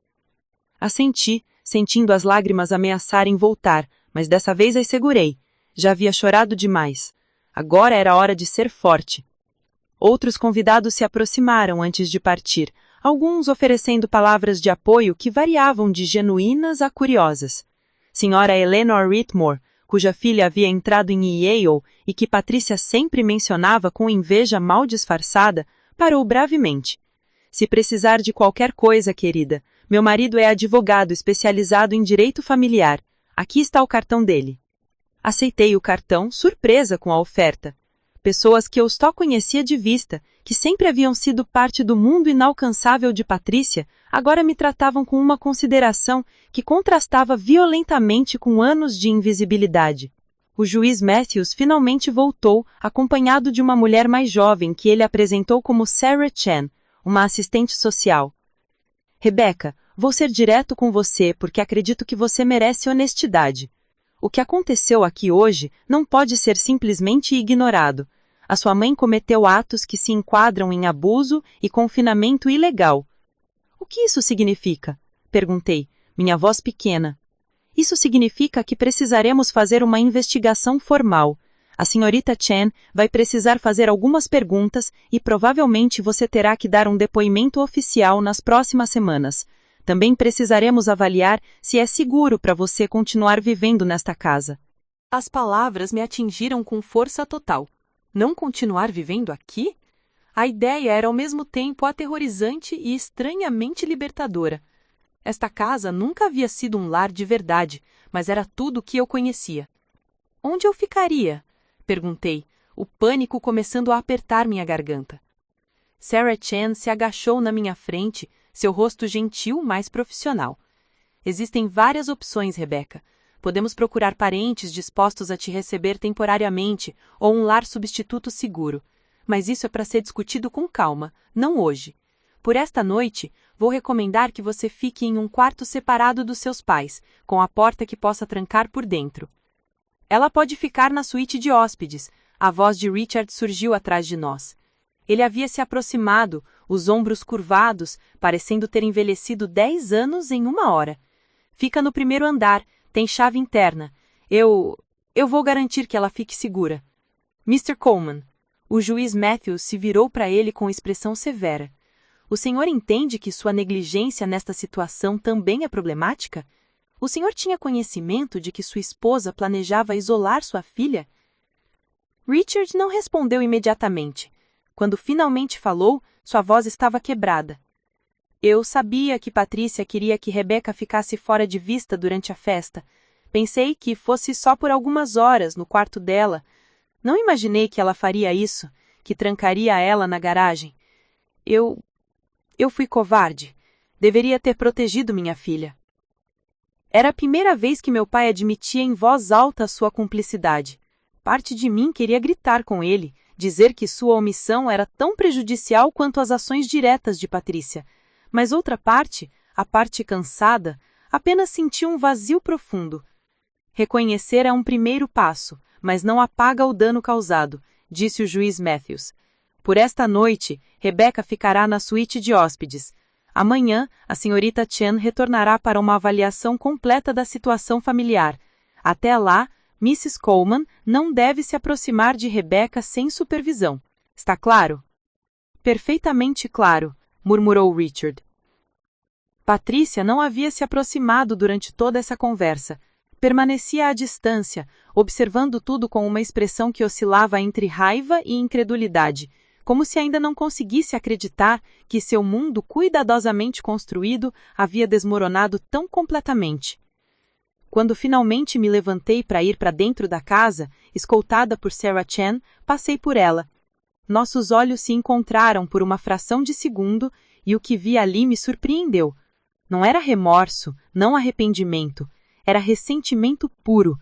Assenti, sentindo as lágrimas ameaçarem voltar, mas dessa vez as segurei. Já havia chorado demais. Agora era hora de ser forte. Outros convidados se aproximaram antes de partir, alguns oferecendo palavras de apoio que variavam de genuínas a curiosas. Senhora Eleanor Whitmore, cuja filha havia entrado em Yale e que Patricia sempre mencionava com inveja mal disfarçada, parou bravemente. "Se precisar de qualquer coisa, querida, meu marido é advogado especializado em direito familiar. Aqui está o cartão dele." Aceitei o cartão, surpresa com a oferta. Pessoas que eu só conhecia de vista, que sempre haviam sido parte do mundo inalcançável de Patricia, agora me tratavam com uma consideração que contrastava violentamente com anos de invisibilidade. O juiz Matthews finalmente voltou, acompanhado de uma mulher mais jovem que ele apresentou como Sarah Chan, uma assistente social. "Rebecca, vou ser direto com você porque acredito que você merece honestidade. O que aconteceu aqui hoje não pode ser simplesmente ignorado. A sua mãe cometeu atos que se enquadram em abuso e confinamento ilegal." "O que isso significa?" perguntei, minha voz pequena. "Isso significa que precisaremos fazer uma investigação formal. A senhorita Chen vai precisar fazer algumas perguntas e provavelmente você terá que dar um depoimento oficial nas próximas semanas. Também precisaremos avaliar se é seguro para você continuar vivendo nesta casa." As palavras me atingiram com força total. Não continuar vivendo aqui? A ideia era ao mesmo tempo aterrorizante e estranhamente libertadora. Esta casa nunca havia sido um lar de verdade, mas era tudo o que eu conhecia. "Onde eu ficaria?" perguntei, o pânico começando a apertar minha garganta. Sarah Chan se agachou na minha frente, seu rosto gentil, mas profissional. "Existem várias opções, Rebecca. Podemos procurar parentes dispostos a te receber temporariamente ou um lar substituto seguro. Mas isso é para ser discutido com calma, não hoje. Por esta noite, vou recomendar que você fique em um quarto separado dos seus pais, com a porta que possa trancar por dentro." "Ela pode ficar na suíte de hóspedes." A voz de Richard surgiu atrás de nós. Ele havia se aproximado, os ombros curvados, parecendo ter envelhecido 10 anos em 1 hora. "Fica no primeiro andar, tem chave interna. Eu vou garantir que ela fique segura." "Mr. Coleman." O juiz Matthews se virou para ele com expressão severa. "O senhor entende que sua negligência nesta situação também é problemática? O senhor tinha conhecimento de que sua esposa planejava isolar sua filha?" Richard não respondeu imediatamente. Quando finalmente falou, Sua voz estava quebrada. Eu sabia que Patrícia queria que Rebecca ficasse fora de vista durante a festa. Pensei que fosse só por algumas horas no quarto dela. Não imaginei que ela faria isso, que trancaria ela na garagem. Eu fui covarde. Deveria ter protegido minha filha. Era a primeira vez que meu pai admitia em voz alta sua cumplicidade. Parte de mim queria gritar com ele, dizer que sua omissão era tão prejudicial quanto as ações diretas de Patrícia. Mas outra parte, a parte cansada, apenas sentia um vazio profundo. Reconhecer é um primeiro passo, mas não apaga o dano causado, disse o juiz Matthews. Por esta noite, Rebecca ficará na suíte de hóspedes. Amanhã, a senhorita Chen retornará para uma avaliação completa da situação familiar. Até lá, Mrs. Coleman não deve se aproximar de Rebecca sem supervisão. Está claro? Perfeitamente claro, murmurou Richard. Patrícia não havia se aproximado durante toda essa conversa. Permanecia à distância, observando tudo com uma expressão que oscilava entre raiva e incredulidade, como se ainda não conseguisse acreditar que seu mundo cuidadosamente construído havia desmoronado tão completamente. Quando finalmente me levantei para ir para dentro da casa, escoltada por Sarah Chen, passei por ela. Nossos olhos se encontraram por uma fração de segundo e o que vi ali me surpreendeu. Não era remorso, não arrependimento, era ressentimento puro.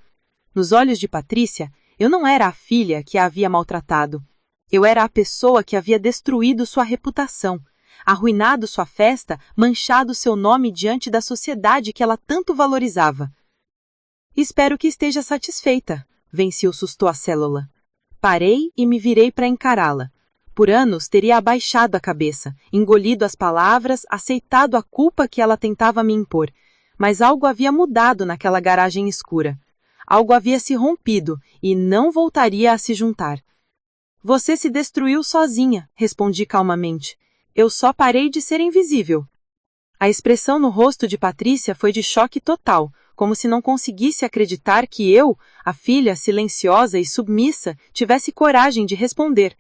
Nos olhos de Patrícia, eu não era a filha que a havia maltratado. Eu era a pessoa que havia destruído sua reputação, arruinado sua festa, manchado seu nome diante da sociedade que ela tanto valorizava. Espero que esteja satisfeita, venci o susto a célula. Parei e me virei para encará-la. Por anos teria abaixado a cabeça, engolido as palavras, aceitado a culpa que ela tentava me impor. Mas algo havia mudado naquela garagem escura. Algo havia se rompido e não voltaria a se juntar. Você se destruiu sozinha, respondi calmamente. Eu só parei de ser invisível. A expressão no rosto de Patrícia foi de choque total, como se não conseguisse acreditar que eu, a filha silenciosa e submissa, tivesse coragem de responder.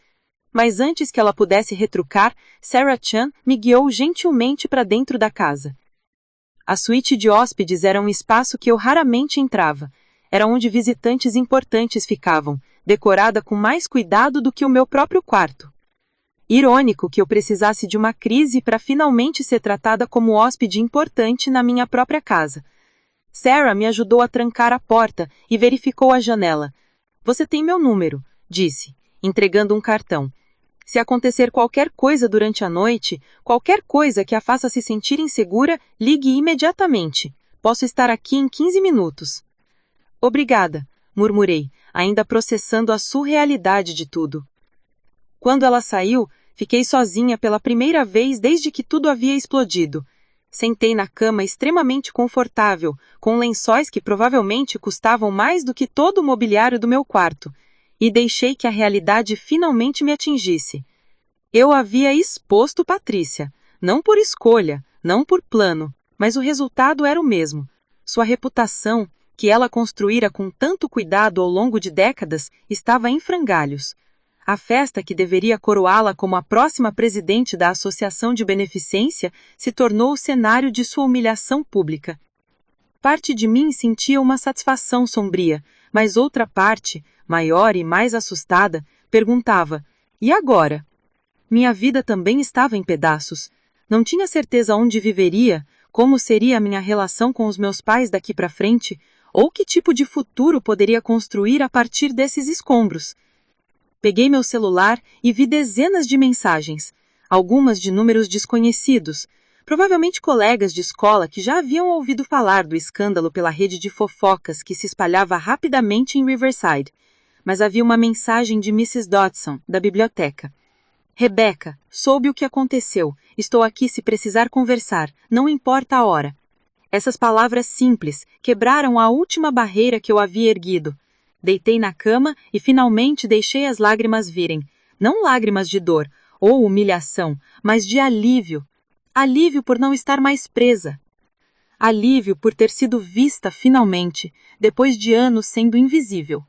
Mas antes que ela pudesse retrucar, Sarah Chen me guiou gentilmente para dentro da casa. A suíte de hóspedes era um espaço que eu raramente entrava. Era onde visitantes importantes ficavam, decorada com mais cuidado do que o meu próprio quarto. Irônico que eu precisasse de uma crise para finalmente ser tratada como hóspede importante na minha própria casa. Sarah me ajudou a trancar a porta e verificou a janela. Você tem meu número, disse, entregando um cartão. Se acontecer qualquer coisa durante a noite, qualquer coisa que a faça se sentir insegura, ligue imediatamente. Posso estar aqui em 15 minutos. Obrigada, murmurei, ainda processando a surrealidade de tudo. Quando ela saiu, fiquei sozinha pela primeira vez desde que tudo havia explodido. Sentei na cama extremamente confortável, com lençóis que provavelmente custavam mais do que todo o mobiliário do meu quarto, e deixei que a realidade finalmente me atingisse. Eu havia exposto Patrícia, não por escolha, não por plano, mas o resultado era o mesmo. Sua reputação, que ela construíra com tanto cuidado ao longo de décadas, estava em frangalhos. A festa que deveria coroá-la como a próxima presidente da Associação de Beneficência se tornou o cenário de sua humilhação pública. Parte de mim sentia uma satisfação sombria, mas outra parte, maior e mais assustada, perguntava: e agora? Minha vida também estava em pedaços. Não tinha certeza onde viveria, como seria a minha relação com os meus pais daqui para frente, ou que tipo de futuro poderia construir a partir desses escombros. Peguei meu celular e vi dezenas de mensagens, algumas de números desconhecidos, provavelmente colegas de escola que já haviam ouvido falar do escândalo pela rede de fofocas que se espalhava rapidamente em Riverside. Mas havia uma mensagem de Mrs. Dodson, da biblioteca. Rebecca, soube o que aconteceu. Estou aqui se precisar conversar, não importa a hora. Essas palavras simples quebraram a última barreira que eu havia erguido. Deitei na cama e finalmente deixei as lágrimas virem. Não lágrimas de dor ou humilhação, mas de alívio. Alívio por não estar mais presa. Alívio por ter sido vista finalmente, depois de anos sendo invisível.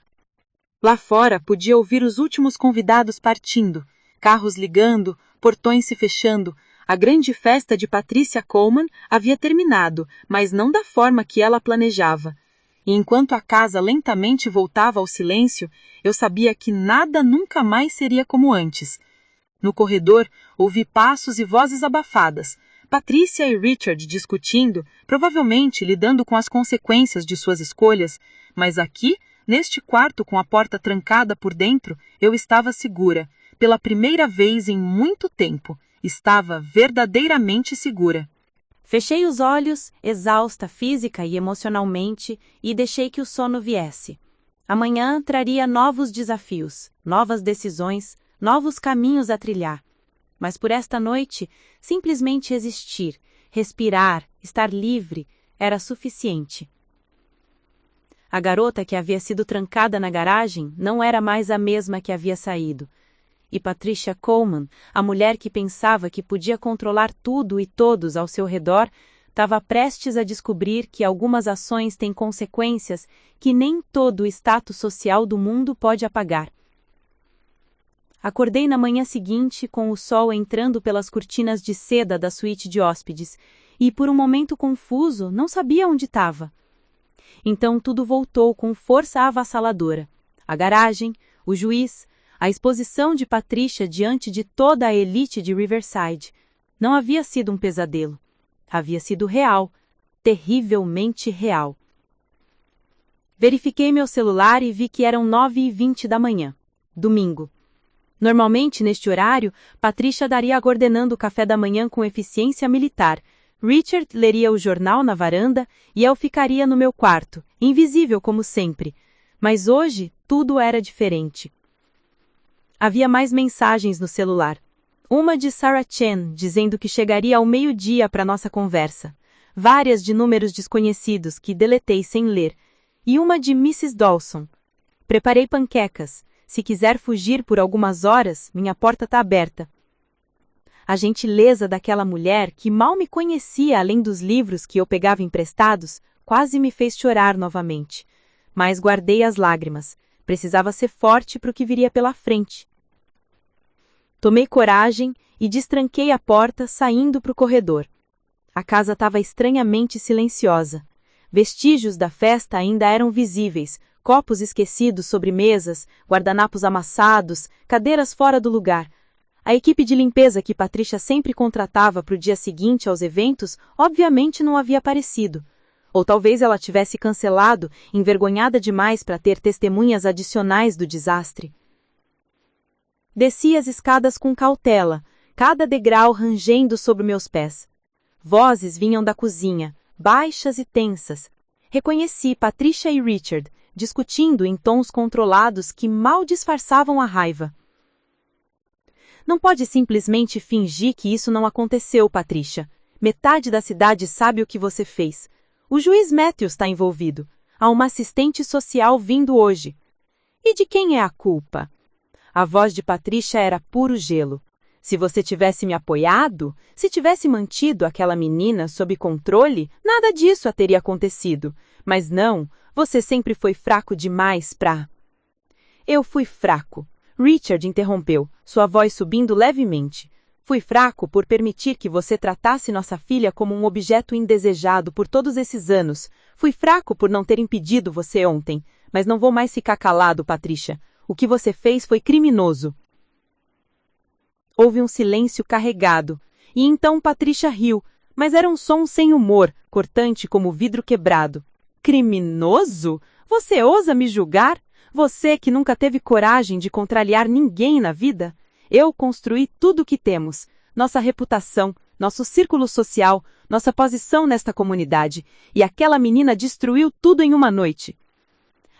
Lá fora podia ouvir os últimos convidados partindo. Carros ligando, portões se fechando. A grande festa de Patricia Coleman havia terminado, mas não da forma que ela planejava. E enquanto a casa lentamente voltava ao silêncio, eu sabia que nada nunca mais seria como antes. No corredor, ouvi passos e vozes abafadas. Patricia e Richard discutindo, provavelmente lidando com as consequências de suas escolhas, mas aqui, neste quarto com a porta trancada por dentro, eu estava segura. Pela primeira vez em muito tempo, estava verdadeiramente segura. Fechei os olhos, exausta física e emocionalmente, e deixei que o sono viesse. Amanhã traria novos desafios, novas decisões, novos caminhos a trilhar. Mas por esta noite, simplesmente existir, respirar, estar livre, era suficiente. A garota que havia sido trancada na garagem não era mais a mesma que havia saído. E Patricia Coleman, a mulher que pensava que podia controlar tudo e todos ao seu redor, estava prestes a descobrir que algumas ações têm consequências que nem todo o status social do mundo pode apagar. Acordei na manhã seguinte com o sol entrando pelas cortinas de seda da suíte de hóspedes e, por um momento confuso, não sabia onde estava. Então tudo voltou com força avassaladora. A garagem, o juiz, a exposição de Patricia diante de toda a elite de Riverside. Não havia sido um pesadelo. Havia sido real, terrivelmente real. Verifiquei meu celular e vi que eram 9h20 da manhã, domingo. Normalmente, neste horário, Patricia daria ordenando o café da manhã com eficiência militar. Richard leria o jornal na varanda e eu ficaria no meu quarto, invisível como sempre. Mas hoje, tudo era diferente. Havia mais mensagens no celular. Uma de Sarah Chen, dizendo que chegaria ao meio-dia para nossa conversa. Várias de números desconhecidos que deletei sem ler. E uma de Mrs. Dawson. Preparei panquecas. Se quiser fugir por algumas horas, minha porta está aberta. A gentileza daquela mulher, que mal me conhecia além dos livros que eu pegava emprestados, quase me fez chorar novamente. Mas guardei as lágrimas. Precisava ser forte para o que viria pela frente. Tomei coragem e destranquei a porta, saindo para o corredor. A casa estava estranhamente silenciosa. Vestígios da festa ainda eram visíveis, copos esquecidos sobre mesas, guardanapos amassados, cadeiras fora do lugar. A equipe de limpeza que Patricia sempre contratava para o dia seguinte aos eventos, obviamente não havia aparecido. Ou talvez ela tivesse cancelado, envergonhada demais para ter testemunhas adicionais do desastre. Desci as escadas com cautela, cada degrau rangendo sobre meus pés. Vozes vinham da cozinha, baixas e tensas. Reconheci Patricia e Richard, discutindo em tons controlados que mal disfarçavam a raiva. Não pode simplesmente fingir que isso não aconteceu, Patricia. Metade da cidade sabe o que você fez. O juiz Matthews está envolvido. Há uma assistente social vindo hoje. E de quem é a culpa? A voz de Patricia era puro gelo. Se você tivesse me apoiado, se tivesse mantido aquela menina sob controle, nada disso teria acontecido. Mas não, você sempre foi fraco demais pra... Eu fui fraco. Richard interrompeu, sua voz subindo levemente. Fui fraco por permitir que você tratasse nossa filha como um objeto indesejado por todos esses anos. Fui fraco por não ter impedido você ontem. Mas não vou mais ficar calado, Patricia. O que você fez foi criminoso. Houve um silêncio carregado. E então Patricia riu, mas era um som sem humor, cortante como vidro quebrado. Criminoso? Você ousa me julgar? Você que nunca teve coragem de contrariar ninguém na vida? Eu construí tudo o que temos. Nossa reputação, nosso círculo social, nossa posição nesta comunidade. E aquela menina destruiu tudo em uma noite.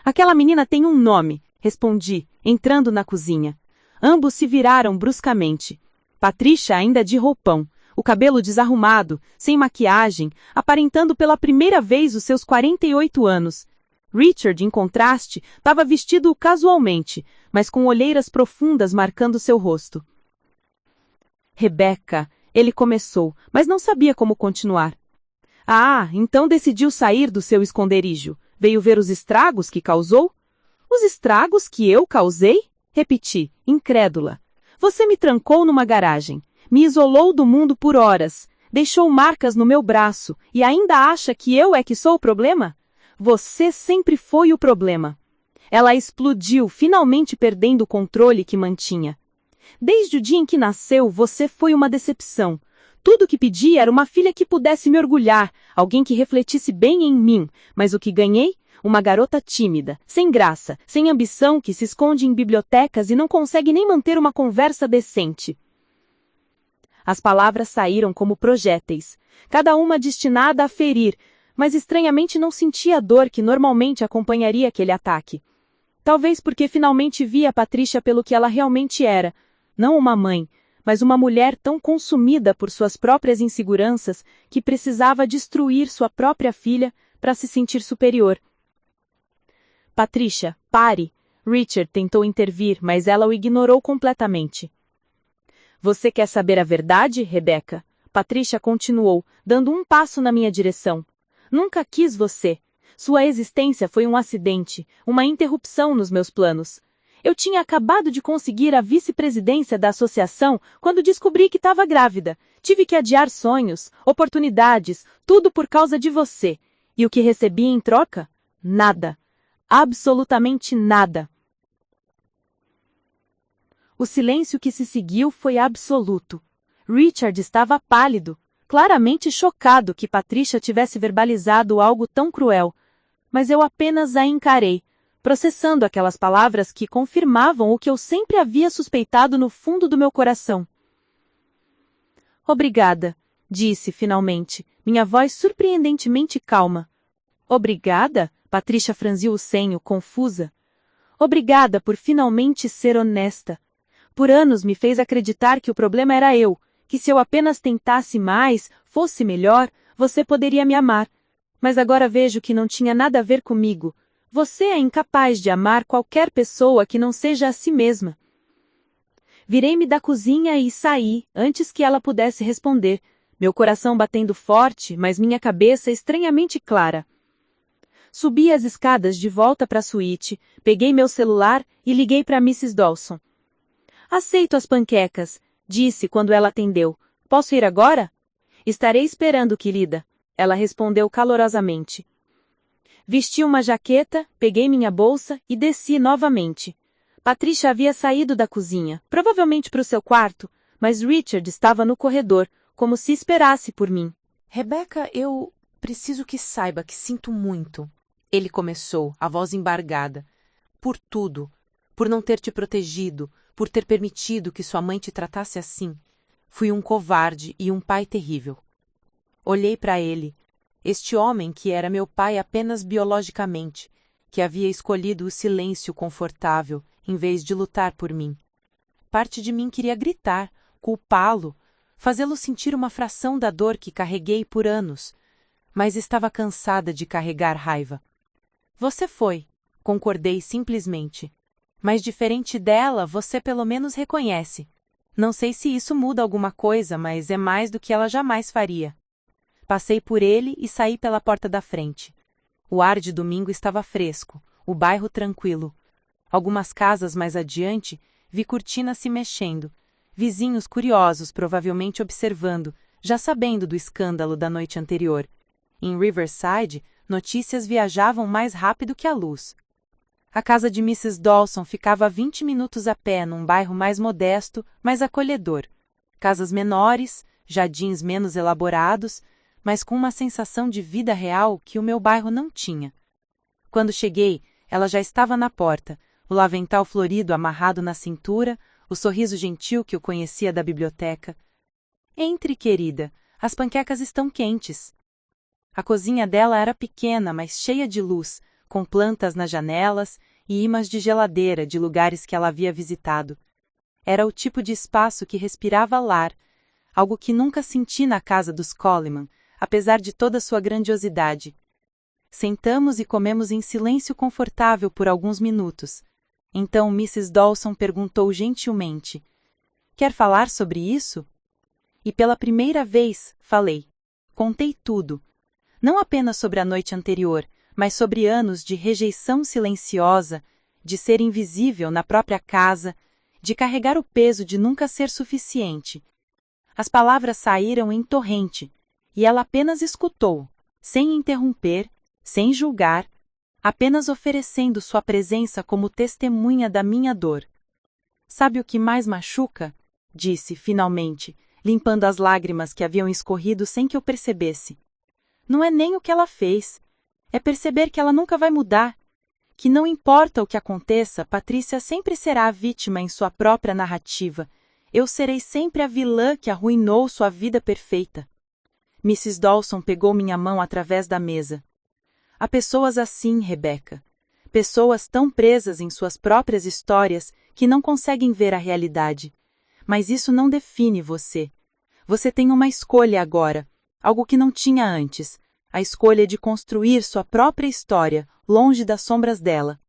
Aquela menina tem um nome, respondi, entrando na cozinha. Ambos se viraram bruscamente. Patricia ainda de roupão, o cabelo desarrumado, sem maquiagem, aparentando pela primeira vez os seus 48 anos. Richard, em contraste, estava vestido casualmente, mas com olheiras profundas marcando seu rosto. Rebecca, ele começou, mas não sabia como continuar. Ah, então decidiu sair do seu esconderijo. Veio ver os estragos que causou? Os estragos que eu causei? Repeti, incrédula. Você me trancou numa garagem, me isolou do mundo por horas, deixou marcas no meu braço e ainda acha que eu é que sou o problema? Você sempre foi o problema. Ela explodiu, finalmente perdendo o controle que mantinha. Desde o dia em que nasceu, você foi uma decepção. Tudo que pedi era uma filha que pudesse me orgulhar, alguém que refletisse bem em mim, mas o que ganhei? Uma garota tímida, sem graça, sem ambição, que se esconde em bibliotecas e não consegue nem manter uma conversa decente. As palavras saíram como projéteis, cada uma destinada a ferir, mas estranhamente não sentia a dor que normalmente acompanharia aquele ataque. Talvez porque finalmente via Patrícia pelo que ela realmente era, não uma mãe, mas uma mulher tão consumida por suas próprias inseguranças que precisava destruir sua própria filha para se sentir superior. Patrícia, pare! Richard tentou intervir, mas ela o ignorou completamente. Você quer saber a verdade, Rebecca? Patrícia continuou, dando um passo na minha direção. Nunca quis você. Sua existência foi um acidente, uma interrupção nos meus planos. Eu tinha acabado de conseguir a vice-presidência da associação quando descobri que estava grávida. Tive que adiar sonhos, oportunidades, tudo por causa de você. E o que recebi em troca? Nada. Absolutamente nada. O silêncio que se seguiu foi absoluto. Richard estava pálido, claramente chocado que Patrícia tivesse verbalizado algo tão cruel. Mas eu apenas a encarei, processando aquelas palavras que confirmavam o que eu sempre havia suspeitado no fundo do meu coração. Obrigada, disse finalmente, minha voz surpreendentemente calma. Obrigada? Patrícia franziu o senho, confusa. Obrigada por finalmente ser honesta. Por anos me fez acreditar que o problema era eu, que se eu apenas tentasse mais, fosse melhor, você poderia me amar. Mas agora vejo que não tinha nada a ver comigo. Você é incapaz de amar qualquer pessoa que não seja a si mesma. Virei-me da cozinha e saí, antes que ela pudesse responder, meu coração batendo forte, mas minha cabeça estranhamente clara. Subi as escadas de volta para a suíte, peguei meu celular e liguei para Mrs. Dawson. Aceito as panquecas, disse quando ela atendeu. Posso ir agora? Estarei esperando, querida. Ela respondeu calorosamente. Vesti uma jaqueta, peguei minha bolsa e desci novamente. Patrícia havia saído da cozinha, provavelmente para o seu quarto, mas Richard estava no corredor, como se esperasse por mim. Rebecca, eu preciso que saiba que sinto muito. Ele começou, a voz embargada. Por tudo. Por não ter te protegido, por ter permitido que sua mãe te tratasse assim. Fui um covarde e um pai terrível. Olhei para ele, este homem que era meu pai apenas biologicamente, que havia escolhido o silêncio confortável em vez de lutar por mim. Parte de mim queria gritar, culpá-lo, fazê-lo sentir uma fração da dor que carreguei por anos, mas estava cansada de carregar raiva. Você foi, concordei simplesmente. Mas diferente dela, você pelo menos reconhece. Não sei se isso muda alguma coisa, mas é mais do que ela jamais faria. Passei por ele e saí pela porta da frente. O ar de domingo estava fresco, o bairro tranquilo. Algumas casas mais adiante, vi cortinas se mexendo, vizinhos curiosos provavelmente observando, já sabendo do escândalo da noite anterior. Em Riverside, notícias viajavam mais rápido que a luz. A casa de Mrs. Dawson ficava a 20 minutos a pé num bairro mais modesto, mais acolhedor. Casas menores, jardins menos elaborados, mas com uma sensação de vida real que o meu bairro não tinha. Quando cheguei, ela já estava na porta, o lavental florido amarrado na cintura, o sorriso gentil que eu conhecia da biblioteca. Entre, querida, as panquecas estão quentes. A cozinha dela era pequena, mas cheia de luz, com plantas nas janelas e ímãs de geladeira de lugares que ela havia visitado. Era o tipo de espaço que respirava lar, algo que nunca senti na casa dos Coleman, apesar de toda sua grandiosidade. Sentamos e comemos em silêncio confortável por alguns minutos. Então Mrs. Dawson perguntou gentilmente: "Quer falar sobre isso?" E pela primeira vez, falei. Contei tudo. Não apenas sobre a noite anterior, mas sobre anos de rejeição silenciosa, de ser invisível na própria casa, de carregar o peso de nunca ser suficiente. As palavras saíram em torrente, e ela apenas escutou, sem interromper, sem julgar, apenas oferecendo sua presença como testemunha da minha dor. Sabe o que mais machuca? Disse, finalmente, limpando as lágrimas que haviam escorrido sem que eu percebesse. Não é nem o que ela fez. É perceber que ela nunca vai mudar. Que não importa o que aconteça, Patrícia sempre será a vítima em sua própria narrativa. Eu serei sempre a vilã que arruinou sua vida perfeita. Mrs. Dawson pegou minha mão através da mesa. Há pessoas assim, Rebecca. Pessoas tão presas em suas próprias histórias que não conseguem ver a realidade. Mas isso não define você. Você tem uma escolha agora, algo que não tinha antes. A escolha de construir sua própria história, longe das sombras dela.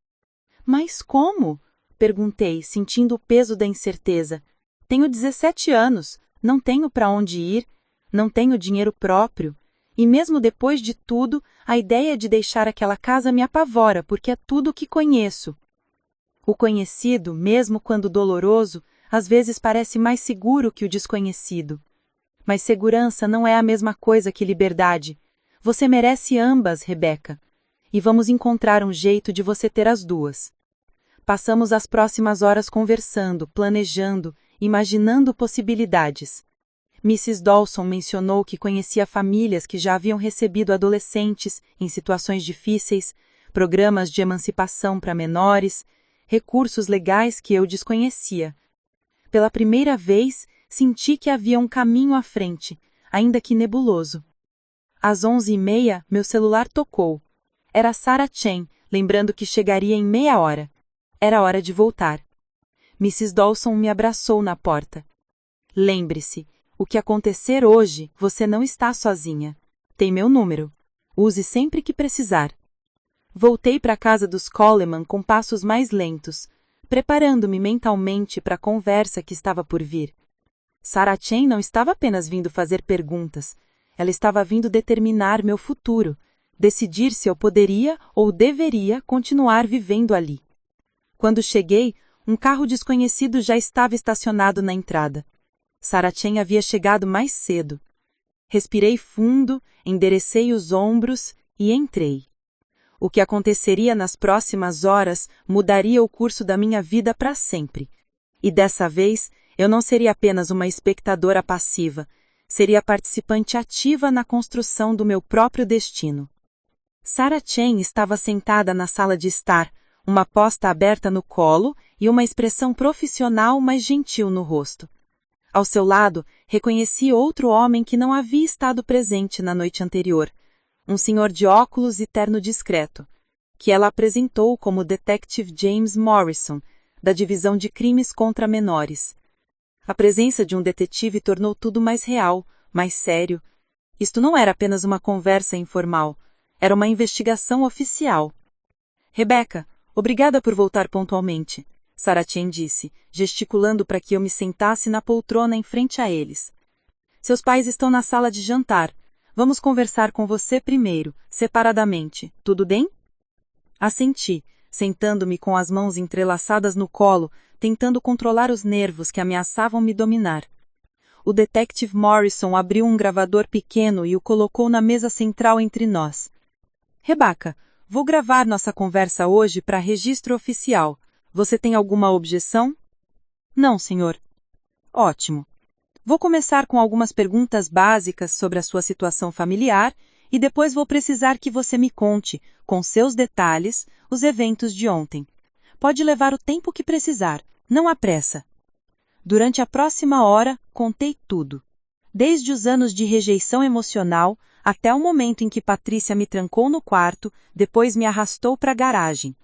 Mas como? Perguntei, sentindo o peso da incerteza. Tenho 17 anos, não tenho para onde ir, não tenho dinheiro próprio. E mesmo depois de tudo, a ideia de deixar aquela casa me apavora, porque é tudo o que conheço. O conhecido, mesmo quando doloroso, às vezes parece mais seguro que o desconhecido. Mas segurança não é a mesma coisa que liberdade. Você merece ambas, Rebecca. E vamos encontrar um jeito de você ter as duas. Passamos as próximas horas conversando, planejando, imaginando possibilidades. Mrs. Dawson mencionou que conhecia famílias que já haviam recebido adolescentes em situações difíceis, programas de emancipação para menores, recursos legais que eu desconhecia. Pela primeira vez, senti que havia um caminho à frente, ainda que nebuloso. Às 11h30, meu celular tocou. Era Sarah Chen, lembrando que chegaria em meia hora. Era hora de voltar. Mrs. Dawson me abraçou na porta. Lembre-se, o que acontecer hoje, você não está sozinha. Tem meu número. Use sempre que precisar. Voltei para a casa dos Coleman com passos mais lentos, preparando-me mentalmente para a conversa que estava por vir. Sarah Chen não estava apenas vindo fazer perguntas. Ela estava vindo determinar meu futuro, decidir se eu poderia ou deveria continuar vivendo ali. Quando cheguei, um carro desconhecido já estava estacionado na entrada. Sarah Chen havia chegado mais cedo. Respirei fundo, enderecei os ombros e entrei. O que aconteceria nas próximas horas mudaria o curso da minha vida para sempre. E dessa vez, eu não seria apenas uma espectadora passiva, seria participante ativa na construção do meu próprio destino. Sarah Chen estava sentada na sala de estar, uma posta aberta no colo e uma expressão profissional mas gentil no rosto. Ao seu lado, reconheci outro homem que não havia estado presente na noite anterior, um senhor de óculos e terno discreto, que ela apresentou como Detective James Morrison, da Divisão de Crimes contra Menores. A presença de um detetive tornou tudo mais real, mais sério. Isto não era apenas uma conversa informal, era uma investigação oficial. Rebecca, obrigada por voltar pontualmente, Sarah Chen disse, gesticulando para que eu me sentasse na poltrona em frente a eles. Seus pais estão na sala de jantar. Vamos conversar com você primeiro, separadamente. Tudo bem? Assenti, sentando-me com as mãos entrelaçadas no colo, tentando controlar os nervos que ameaçavam me dominar. O Detective Morrison abriu um gravador pequeno e o colocou na mesa central entre nós. Rebecca, vou gravar nossa conversa hoje para registro oficial. Você tem alguma objeção? Não, senhor. Ótimo. Vou começar com algumas perguntas básicas sobre a sua situação familiar e depois vou precisar que você me conte, com seus detalhes, os eventos de ontem. Pode levar o tempo que precisar, não há pressa. Durante a próxima hora, contei tudo. Desde os anos de rejeição emocional até o momento em que Patrícia me trancou no quarto, depois me arrastou para a garagem.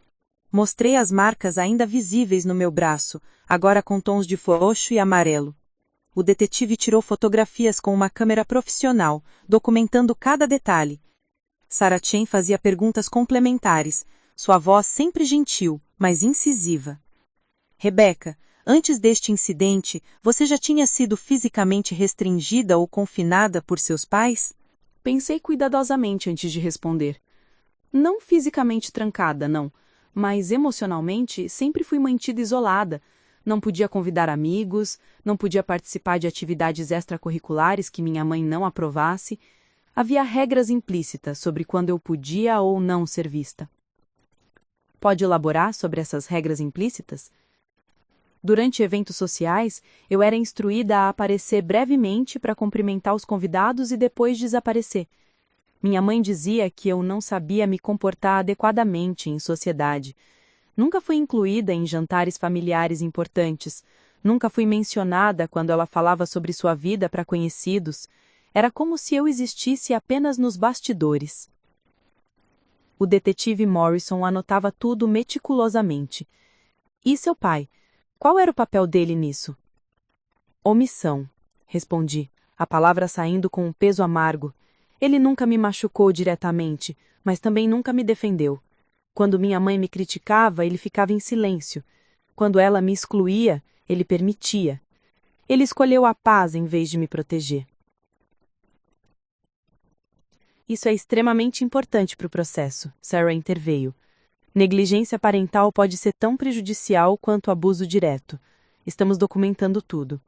Mostrei as marcas ainda visíveis no meu braço, agora com tons de roxo e amarelo. O detetive tirou fotografias com uma câmera profissional, documentando cada detalhe. Sarah Chen fazia perguntas complementares, sua voz sempre gentil, mas incisiva. Rebecca, antes deste incidente, você já tinha sido fisicamente restringida ou confinada por seus pais? Pensei cuidadosamente antes de responder. Não fisicamente trancada, não, mas emocionalmente sempre fui mantida isolada, Não podia convidar amigos, não podia participar de atividades extracurriculares que minha mãe não aprovasse. Havia regras implícitas sobre quando eu podia ou não ser vista. Pode elaborar sobre essas regras implícitas? Durante eventos sociais, eu era instruída a aparecer brevemente para cumprimentar os convidados e depois desaparecer. Minha mãe dizia que eu não sabia me comportar adequadamente em sociedade. Nunca fui incluída em jantares familiares importantes. Nunca fui mencionada quando ela falava sobre sua vida para conhecidos. Era como se eu existisse apenas nos bastidores. O detetive Morrison anotava tudo meticulosamente. E seu pai? Qual era o papel dele nisso? Omissão, respondi, a palavra saindo com um peso amargo. Ele nunca me machucou diretamente, mas também nunca me defendeu. Quando minha mãe me criticava, ele ficava em silêncio. Quando ela me excluía, ele permitia. Ele escolheu a paz em vez de me proteger. Isso é extremamente importante para o processo, Sarah interveio. Negligência parental pode ser tão prejudicial quanto abuso direto. Estamos documentando tudo.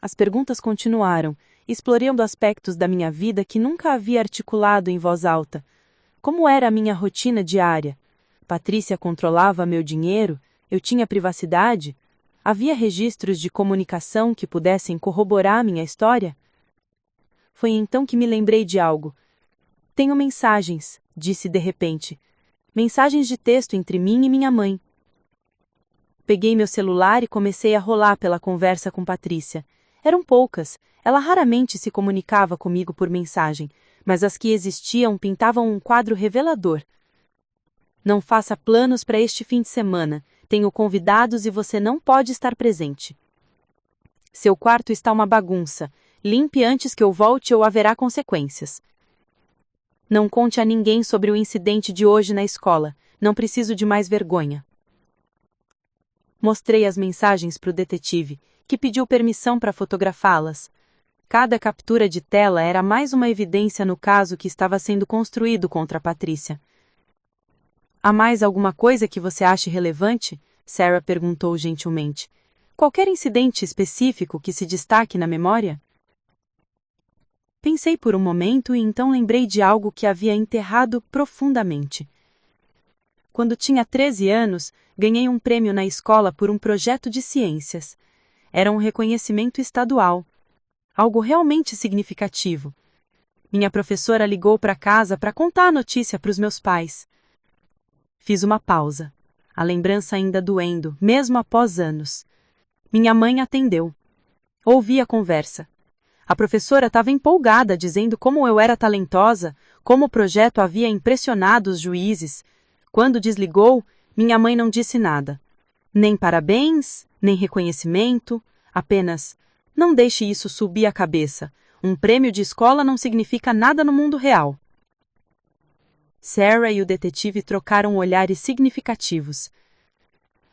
As perguntas continuaram, explorando aspectos da minha vida que nunca havia articulado em voz alta. Como era a minha rotina diária? Patrícia controlava meu dinheiro? Eu tinha privacidade? Havia registros de comunicação que pudessem corroborar minha história? Foi então que me lembrei de algo. Tenho mensagens, disse de repente. Mensagens de texto entre mim e minha mãe. Peguei meu celular e comecei a rolar pela conversa com Patrícia. Eram poucas. Ela raramente se comunicava comigo por mensagem, mas as que existiam pintavam um quadro revelador. Não faça planos para este fim de semana. Tenho convidados e você não pode estar presente. Seu quarto está uma bagunça. Limpe antes que eu volte ou haverá consequências. Não conte a ninguém sobre o incidente de hoje na escola. Não preciso de mais vergonha. Mostrei as mensagens para o detetive, que pediu permissão para fotografá-las. Cada captura de tela era mais uma evidência no caso que estava sendo construído contra Patrícia. Há mais alguma coisa que você ache relevante? Sarah perguntou gentilmente. Qualquer incidente específico que se destaque na memória? Pensei por um momento e então lembrei de algo que havia enterrado profundamente. Quando tinha 13 anos, ganhei um prêmio na escola por um projeto de ciências. Era um reconhecimento estadual. Algo realmente significativo. Minha professora ligou para casa para contar a notícia para os meus pais. Fiz uma pausa, a lembrança ainda doendo, mesmo após anos. Minha mãe atendeu. Ouvi a conversa. A professora estava empolgada, dizendo como eu era talentosa, como o projeto havia impressionado os juízes. Quando desligou, minha mãe não disse nada. Nem parabéns, nem reconhecimento, apenas, não deixe isso subir a cabeça. Um prêmio de escola não significa nada no mundo real. Sarah e o detetive trocaram olhares significativos.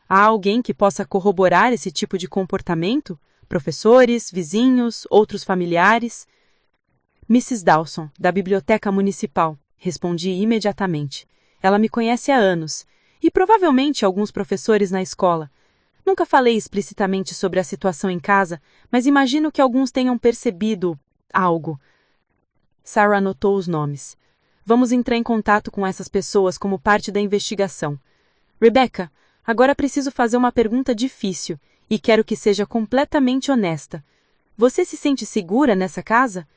Há alguém que possa corroborar esse tipo de comportamento? Professores, vizinhos, outros familiares? Mrs. Dawson, da Biblioteca Municipal, respondi imediatamente. Ela me conhece há anos, e provavelmente alguns professores na escola. Nunca falei explicitamente sobre a situação em casa, mas imagino que alguns tenham percebido algo. Sarah anotou os nomes. Vamos entrar em contato com essas pessoas como parte da investigação. Rebecca, agora preciso fazer uma pergunta difícil, e quero que seja completamente honesta. Você se sente segura nessa casa?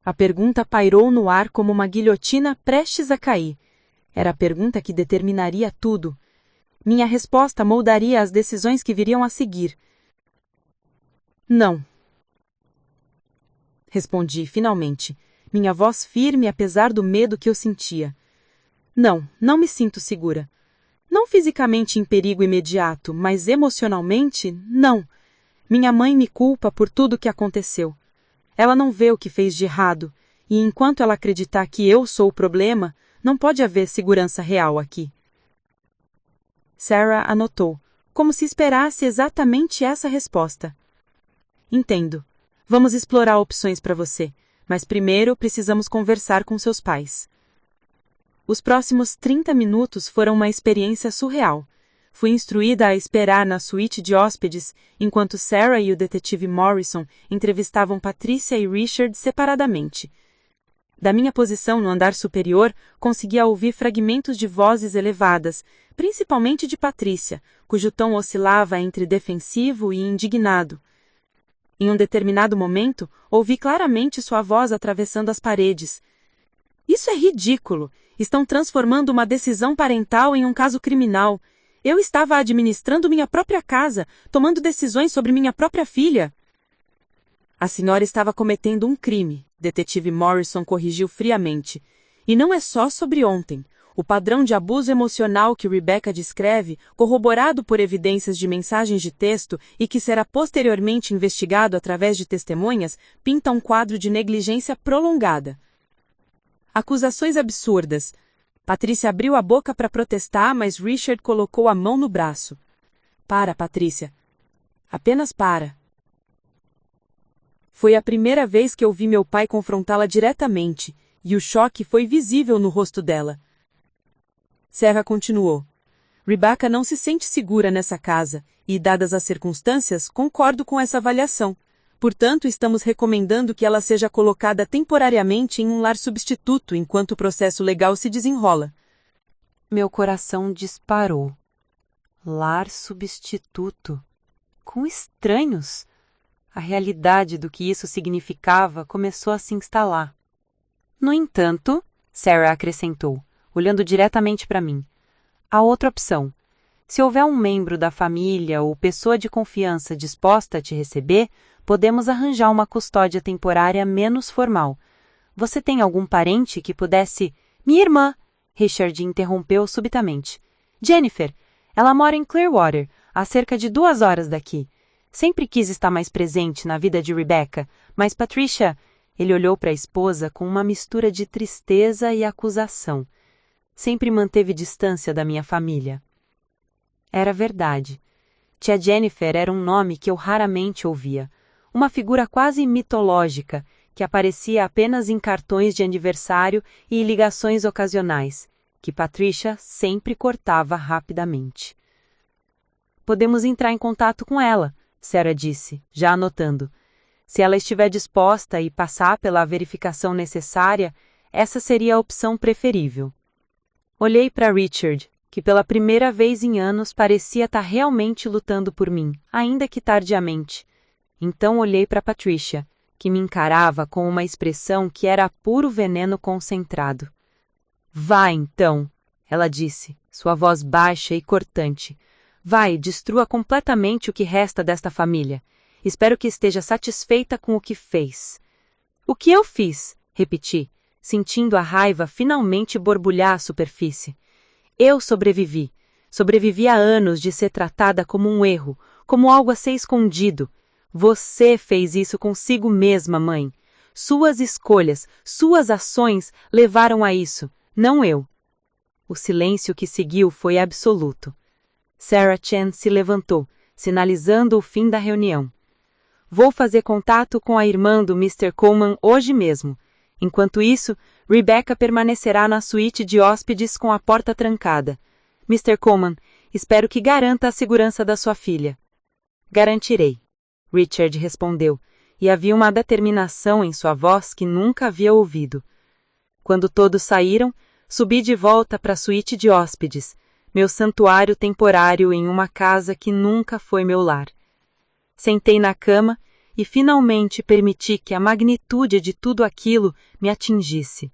A pergunta pairou no ar como uma guilhotina prestes a cair. Era a pergunta que determinaria tudo. Minha resposta moldaria as decisões que viriam a seguir. Não. Respondi, finalmente, minha voz firme apesar do medo que eu sentia. Não, não me sinto segura. Não fisicamente em perigo imediato, mas emocionalmente, não. Minha mãe me culpa por tudo o que aconteceu. Ela não vê o que fez de errado, e enquanto ela acreditar que eu sou o problema, não pode haver segurança real aqui. Sarah anotou, como se esperasse exatamente essa resposta. Entendo. Vamos explorar opções para você. Mas primeiro precisamos conversar com seus pais. Os próximos 30 minutos foram uma experiência surreal. Fui instruída a esperar na suíte de hóspedes, enquanto Sarah e o detetive Morrison entrevistavam Patricia e Richard separadamente. Da minha posição no andar superior, conseguia ouvir fragmentos de vozes elevadas, principalmente de Patricia, cujo tom oscilava entre defensivo e indignado. Em um determinado momento, ouvi claramente sua voz atravessando as paredes. Isso é ridículo! Estão transformando uma decisão parental em um caso criminal. Eu estava administrando minha própria casa, tomando decisões sobre minha própria filha. A senhora estava cometendo um crime, detetive Morrison corrigiu friamente. E não é só sobre ontem. O padrão de abuso emocional que Rebecca descreve, corroborado por evidências de mensagens de texto e que será posteriormente investigado através de testemunhas, pinta um quadro de negligência prolongada. Acusações absurdas. Patrícia abriu a boca para protestar, mas Richard colocou a mão no braço. Para, Patrícia. Apenas para. Foi a primeira vez que eu vi meu pai confrontá-la diretamente, e o choque foi visível no rosto dela. Sarah continuou. Rebecca não se sente segura nessa casa, e, dadas as circunstâncias, concordo com essa avaliação. Portanto, estamos recomendando que ela seja colocada temporariamente em um lar substituto enquanto o processo legal se desenrola. Meu coração disparou. Lar substituto. Com estranhos. A realidade do que isso significava começou a se instalar. No entanto, Sarah acrescentou, olhando diretamente para mim, há outra opção. Se houver um membro da família ou pessoa de confiança disposta a te receber, podemos arranjar uma custódia temporária menos formal. Você tem algum parente que pudesse... Minha irmã! Richard interrompeu subitamente. Jennifer! Ela mora em Clearwater, a cerca de 2 horas daqui. Sempre quis estar mais presente na vida de Rebecca, mas Patricia... Ele olhou para a esposa com uma mistura de tristeza e acusação. Sempre manteve distância da minha família. Era verdade. Tia Jennifer era um nome que eu raramente ouvia. Uma figura quase mitológica, que aparecia apenas em cartões de aniversário e em ligações ocasionais, que Patricia sempre cortava rapidamente. Podemos entrar em contato com ela, Sarah disse, já anotando. Se ela estiver disposta e passar pela verificação necessária, essa seria a opção preferível. Olhei para Richard, que pela primeira vez em anos parecia estar realmente lutando por mim, ainda que tardiamente. Então olhei para Patricia, que me encarava com uma expressão que era puro veneno concentrado. Vá, então, ela disse, sua voz baixa e cortante. Vai, destrua completamente o que resta desta família. Espero que esteja satisfeita com o que fez. O que eu fiz? Repeti, sentindo a raiva finalmente borbulhar à superfície. Eu sobrevivi. Sobrevivi a anos de ser tratada como um erro, como algo a ser escondido. Você fez isso consigo mesma, mãe. Suas escolhas, suas ações levaram a isso, não eu. O silêncio que seguiu foi absoluto. Sarah Chen se levantou, sinalizando o fim da reunião. Vou fazer contato com a irmã do Mr. Coleman hoje mesmo. Enquanto isso, Rebecca permanecerá na suíte de hóspedes com a porta trancada. Mr. Coleman, espero que garanta a segurança da sua filha. Garantirei, Richard respondeu, e havia uma determinação em sua voz que nunca havia ouvido. Quando todos saíram, subi de volta para a suíte de hóspedes, meu santuário temporário em uma casa que nunca foi meu lar. Sentei na cama e finalmente permiti que a magnitude de tudo aquilo me atingisse.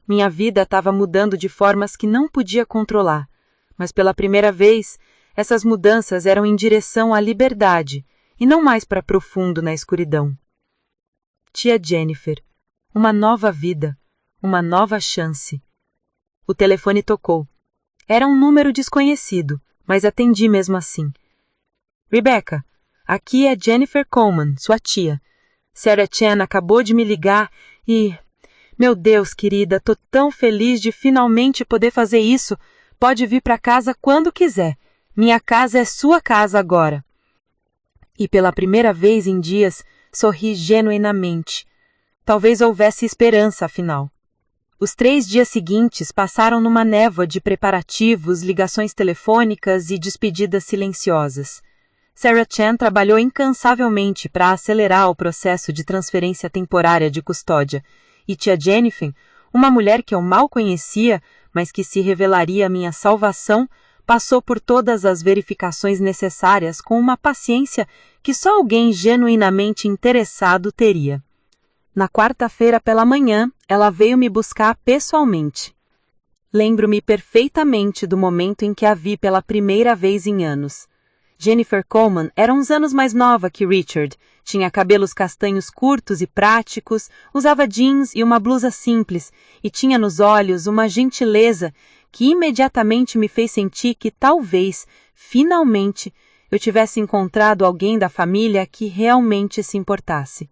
Minha vida estava mudando de formas que não podia controlar, mas pela primeira vez, essas mudanças eram em direção à liberdade e não mais para profundo na escuridão. Tia Jennifer, uma nova vida, uma nova chance. O telefone tocou. Era um número desconhecido, mas atendi mesmo assim. Rebecca, aqui é Jennifer Coleman, sua tia. Sarah Chen acabou de me ligar e... Meu Deus, querida, tô tão feliz de finalmente poder fazer isso. Pode vir para casa quando quiser. Minha casa é sua casa agora. E pela primeira vez em dias, sorri genuinamente. Talvez houvesse esperança, afinal. Os 3 dias seguintes passaram numa névoa de preparativos, ligações telefônicas e despedidas silenciosas. Sarah Chan trabalhou incansavelmente para acelerar o processo de transferência temporária de custódia, e tia Jennifer, uma mulher que eu mal conhecia, mas que se revelaria minha salvação, passou por todas as verificações necessárias com uma paciência que só alguém genuinamente interessado teria. Na quarta-feira pela manhã, ela veio me buscar pessoalmente. Lembro-me perfeitamente do momento em que a vi pela primeira vez em anos. Jennifer Coleman era uns anos mais nova que Richard, tinha cabelos castanhos curtos e práticos, usava jeans e uma blusa simples, e tinha nos olhos uma gentileza que imediatamente me fez sentir que talvez, finalmente, eu tivesse encontrado alguém da família que realmente se importasse.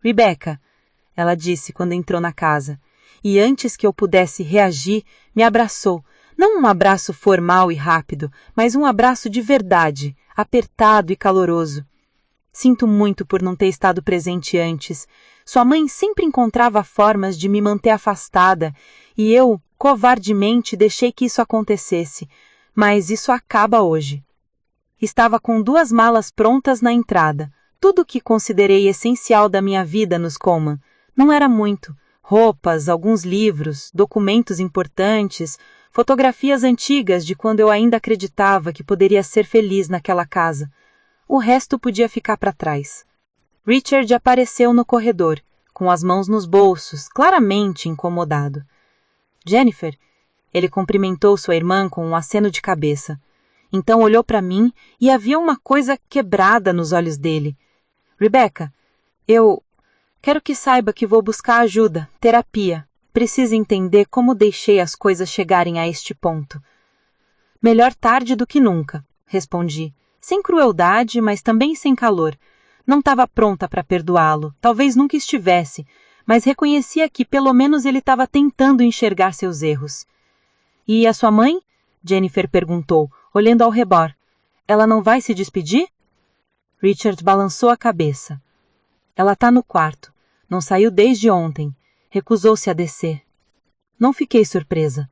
Rebecca, ela disse quando entrou na casa, e antes que eu pudesse reagir, me abraçou. Não um abraço formal e rápido, mas um abraço de verdade, apertado e caloroso. Sinto muito por não ter estado presente antes. Sua mãe sempre encontrava formas de me manter afastada, e eu, covardemente, deixei que isso acontecesse. Mas isso acaba hoje. Estava com 2 malas prontas na entrada. Tudo o que considerei essencial da minha vida nos Coleman. Não era muito. Roupas, alguns livros, documentos importantes, fotografias antigas de quando eu ainda acreditava que poderia ser feliz naquela casa. O resto podia ficar para trás. Richard apareceu no corredor, com as mãos nos bolsos, claramente incomodado. Jennifer, ele cumprimentou sua irmã com um aceno de cabeça. Então olhou para mim e havia uma coisa quebrada nos olhos dele. Rebecca, eu quero que saiba que vou buscar ajuda, terapia. Precisa entender como deixei as coisas chegarem a este ponto. Melhor tarde do que nunca, respondi, sem crueldade, mas também sem calor. Não estava pronta para perdoá-lo, talvez nunca estivesse, mas reconhecia que pelo menos ele estava tentando enxergar seus erros. E a sua mãe? Jennifer perguntou, olhando ao redor. Ela não vai se despedir? Richard balançou a cabeça. Ela está no quarto. Não saiu desde ontem. Recusou-se a descer. Não fiquei surpresa.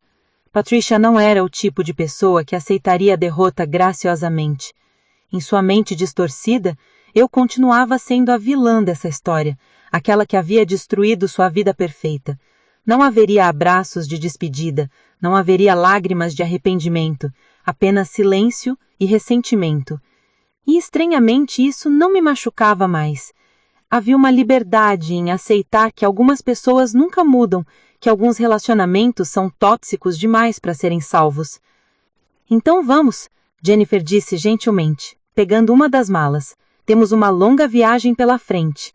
Patricia não era o tipo de pessoa que aceitaria a derrota graciosamente. Em sua mente distorcida, eu continuava sendo a vilã dessa história, aquela que havia destruído sua vida perfeita. Não haveria abraços de despedida, não haveria lágrimas de arrependimento, apenas silêncio e ressentimento. E estranhamente isso não me machucava mais. Havia uma liberdade em aceitar que algumas pessoas nunca mudam, que alguns relacionamentos são tóxicos demais para serem salvos. Então vamos, Jennifer disse gentilmente, pegando uma das malas. Temos uma longa viagem pela frente.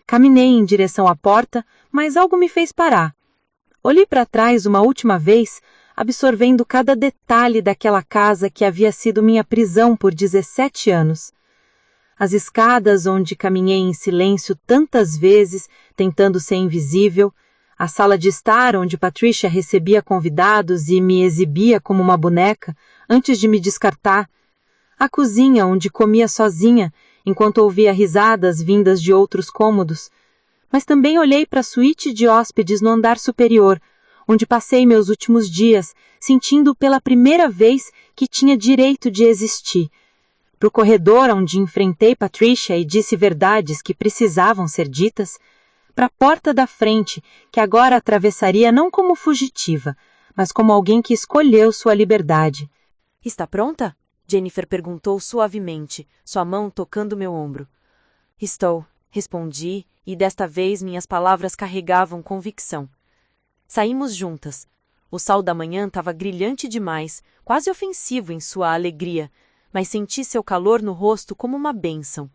Caminhei em direção à porta, mas algo me fez parar. Olhei para trás uma última vez, absorvendo cada detalhe daquela casa que havia sido minha prisão por 17 anos. As escadas onde caminhei em silêncio tantas vezes, tentando ser invisível, a sala de estar onde Patricia recebia convidados e me exibia como uma boneca antes de me descartar, a cozinha onde comia sozinha enquanto ouvia risadas vindas de outros cômodos, mas também olhei para a suíte de hóspedes no andar superior, onde passei meus últimos dias, sentindo pela primeira vez que tinha direito de existir, para o corredor onde enfrentei Patricia e disse verdades que precisavam ser ditas, para a porta da frente, que agora atravessaria não como fugitiva, mas como alguém que escolheu sua liberdade. Está pronta? Jennifer perguntou suavemente, sua mão tocando meu ombro. Estou, respondi, e desta vez minhas palavras carregavam convicção. Saímos juntas. O sol da manhã estava brilhante demais, quase ofensivo em sua alegria, mas senti seu calor no rosto como uma bênção.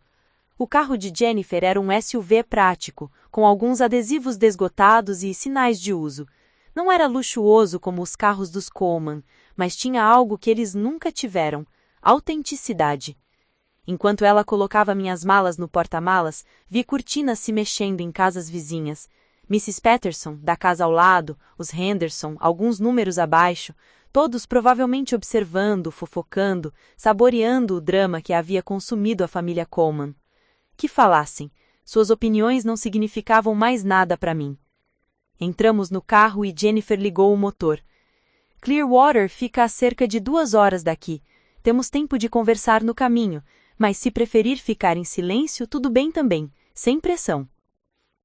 O carro de Jennifer era um SUV prático, com alguns adesivos desgotados e sinais de uso. Não era luxuoso como os carros dos Coleman, mas tinha algo que eles nunca tiveram: autenticidade. Enquanto ela colocava minhas malas no porta-malas, vi cortinas se mexendo em casas vizinhas. Mrs. Patterson, da casa ao lado, os Henderson, alguns números abaixo, todos provavelmente observando, fofocando, saboreando o drama que havia consumido a família Coleman. Que falassem. Suas opiniões não significavam mais nada para mim. Entramos no carro e Jennifer ligou o motor. Clearwater fica a cerca de 2 horas daqui. Temos tempo de conversar no caminho, mas se preferir ficar em silêncio, tudo bem também, sem pressão.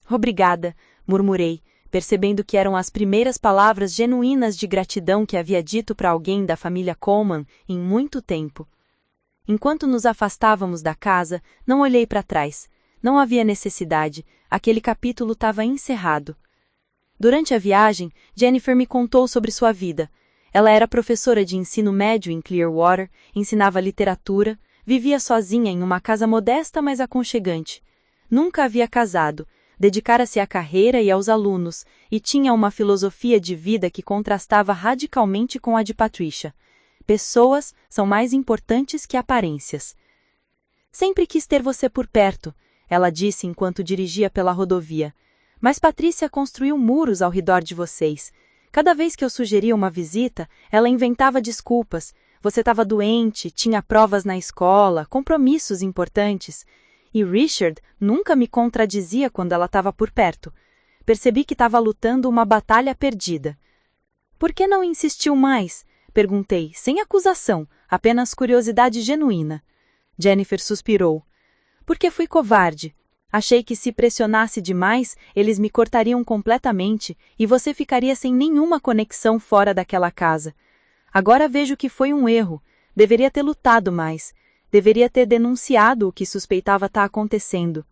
Obrigada, murmurei, percebendo que eram as primeiras palavras genuínas de gratidão que havia dito para alguém da família Coleman em muito tempo. Enquanto nos afastávamos da casa, não olhei para trás. Não havia necessidade, aquele capítulo estava encerrado. Durante a viagem, Jennifer me contou sobre sua vida. Ela era professora de ensino médio em Clearwater, ensinava literatura, vivia sozinha em uma casa modesta mas aconchegante. Nunca havia casado, dedicara-se à carreira e aos alunos, e tinha uma filosofia de vida que contrastava radicalmente com a de Patricia. Pessoas são mais importantes que aparências. Sempre quis ter você por perto, ela disse enquanto dirigia pela rodovia. Mas Patrícia construiu muros ao redor de vocês. Cada vez que eu sugeria uma visita, ela inventava desculpas. Você estava doente, tinha provas na escola, compromissos importantes. E Richard nunca me contradizia quando ela estava por perto. Percebi que estava lutando uma batalha perdida. Por que não insistiu mais? Perguntei, sem acusação, apenas curiosidade genuína. Jennifer suspirou. Porque fui covarde. Achei que se pressionasse demais, eles me cortariam completamente e você ficaria sem nenhuma conexão fora daquela casa. Agora vejo que foi um erro. Deveria ter lutado mais. Deveria ter denunciado o que suspeitava estar acontecendo.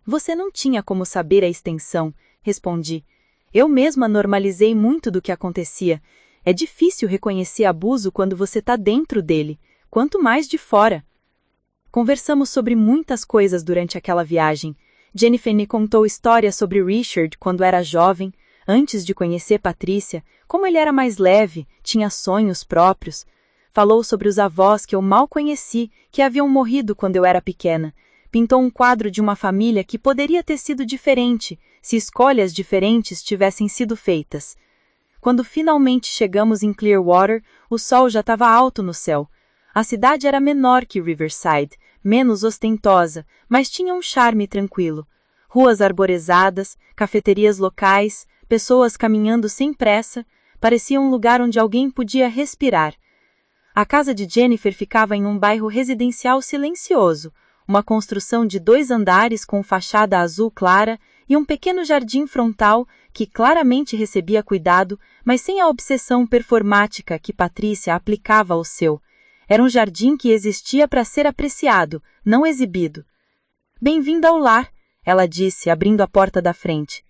Você não tinha como saber a extensão, respondi. Eu mesma normalizei muito do que acontecia. É difícil reconhecer abuso quando você está dentro dele, quanto mais de fora. Conversamos sobre muitas coisas durante aquela viagem. Jennifer me contou histórias sobre Richard quando era jovem, antes de conhecer Patrícia, como ele era mais leve, tinha sonhos próprios. Falou sobre os avós que eu mal conheci, que haviam morrido quando eu era pequena. Pintou um quadro de uma família que poderia ter sido diferente, se escolhas diferentes tivessem sido feitas. Quando finalmente chegamos em Clearwater, o sol já estava alto no céu. A cidade era menor que Riverside, menos ostentosa, mas tinha um charme tranquilo. Ruas arborezadas, cafeterias locais, pessoas caminhando sem pressa, parecia um lugar onde alguém podia respirar. A casa de Jennifer ficava em um bairro residencial silencioso, uma construção de 2 andares com fachada azul clara e um pequeno jardim frontal que claramente recebia cuidado, mas sem a obsessão performática que Patrícia aplicava ao seu. Era um jardim que existia para ser apreciado, não exibido. Bem-vinda ao lar, ela disse, abrindo a porta da frente.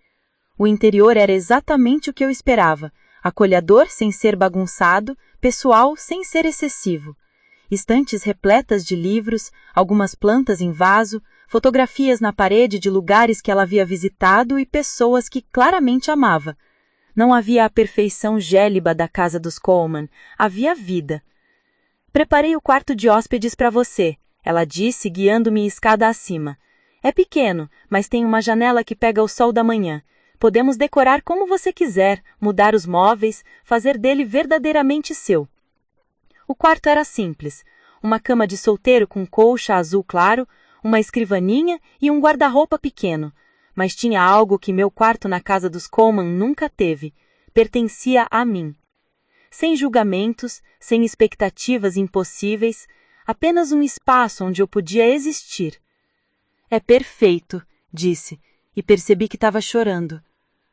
O interior era exatamente o que eu esperava, acolhedor sem ser bagunçado, pessoal sem ser excessivo. Estantes repletas de livros, algumas plantas em vaso, fotografias na parede de lugares que ela havia visitado e pessoas que claramente amava. Não havia a perfeição géliba da casa dos Coleman, havia vida. Preparei o quarto de hóspedes para você, ela disse, guiando-me escada acima. É pequeno, mas tem uma janela que pega o sol da manhã. Podemos decorar como você quiser, mudar os móveis, fazer dele verdadeiramente seu. O quarto era simples. Uma cama de solteiro com colcha azul claro, uma escrivaninha e um guarda-roupa pequeno. Mas tinha algo que meu quarto na casa dos Coleman nunca teve. Pertencia a mim. Sem julgamentos, sem expectativas impossíveis, apenas um espaço onde eu podia existir. É perfeito, disse, e percebi que estava chorando.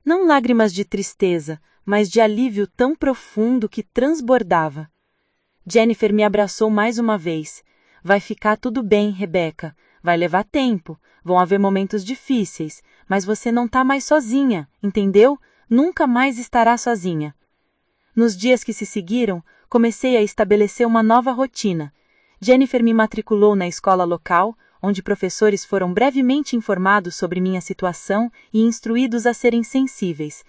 Não lágrimas de tristeza, mas de alívio tão profundo que transbordava. Jennifer me abraçou mais uma vez. Vai ficar tudo bem, Rebecca. Vai levar tempo, vão haver momentos difíceis, mas você não está mais sozinha, entendeu? Nunca mais estará sozinha. Nos dias que se seguiram, comecei a estabelecer uma nova rotina. Jennifer me matriculou na escola local, onde professores foram brevemente informados sobre minha situação e instruídos a serem sensíveis.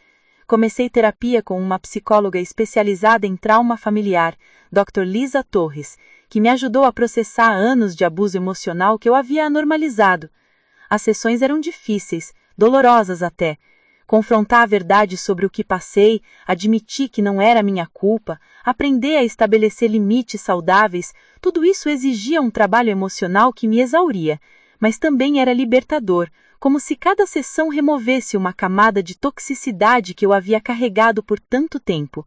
Comecei terapia com uma psicóloga especializada em trauma familiar, Dr. Lisa Torres, que me ajudou a processar anos de abuso emocional que eu havia normalizado. As sessões eram difíceis, dolorosas até. Confrontar a verdade sobre o que passei, admitir que não era minha culpa, aprender a estabelecer limites saudáveis, tudo isso exigia um trabalho emocional que me exauria, mas também era libertador, como se cada sessão removesse uma camada de toxicidade que eu havia carregado por tanto tempo.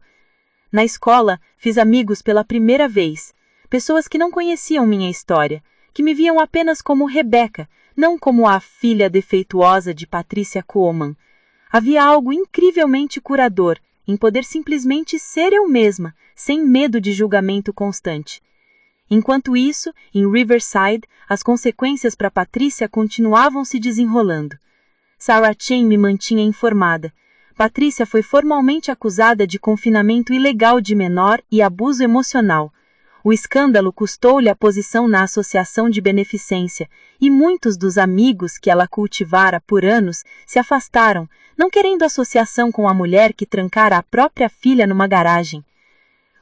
Na escola, fiz amigos pela primeira vez, pessoas que não conheciam minha história, que me viam apenas como Rebecca, não como a filha defeituosa de Patricia Coleman. Havia algo incrivelmente curador em poder simplesmente ser eu mesma, sem medo de julgamento constante. Enquanto isso, em Riverside, as consequências para Patricia continuavam se desenrolando. Sarah Chain me mantinha informada. Patricia foi formalmente acusada de confinamento ilegal de menor e abuso emocional. O escândalo custou-lhe a posição na Associação de Beneficência, e muitos dos amigos que ela cultivara por anos se afastaram, não querendo associação com a mulher que trancara a própria filha numa garagem.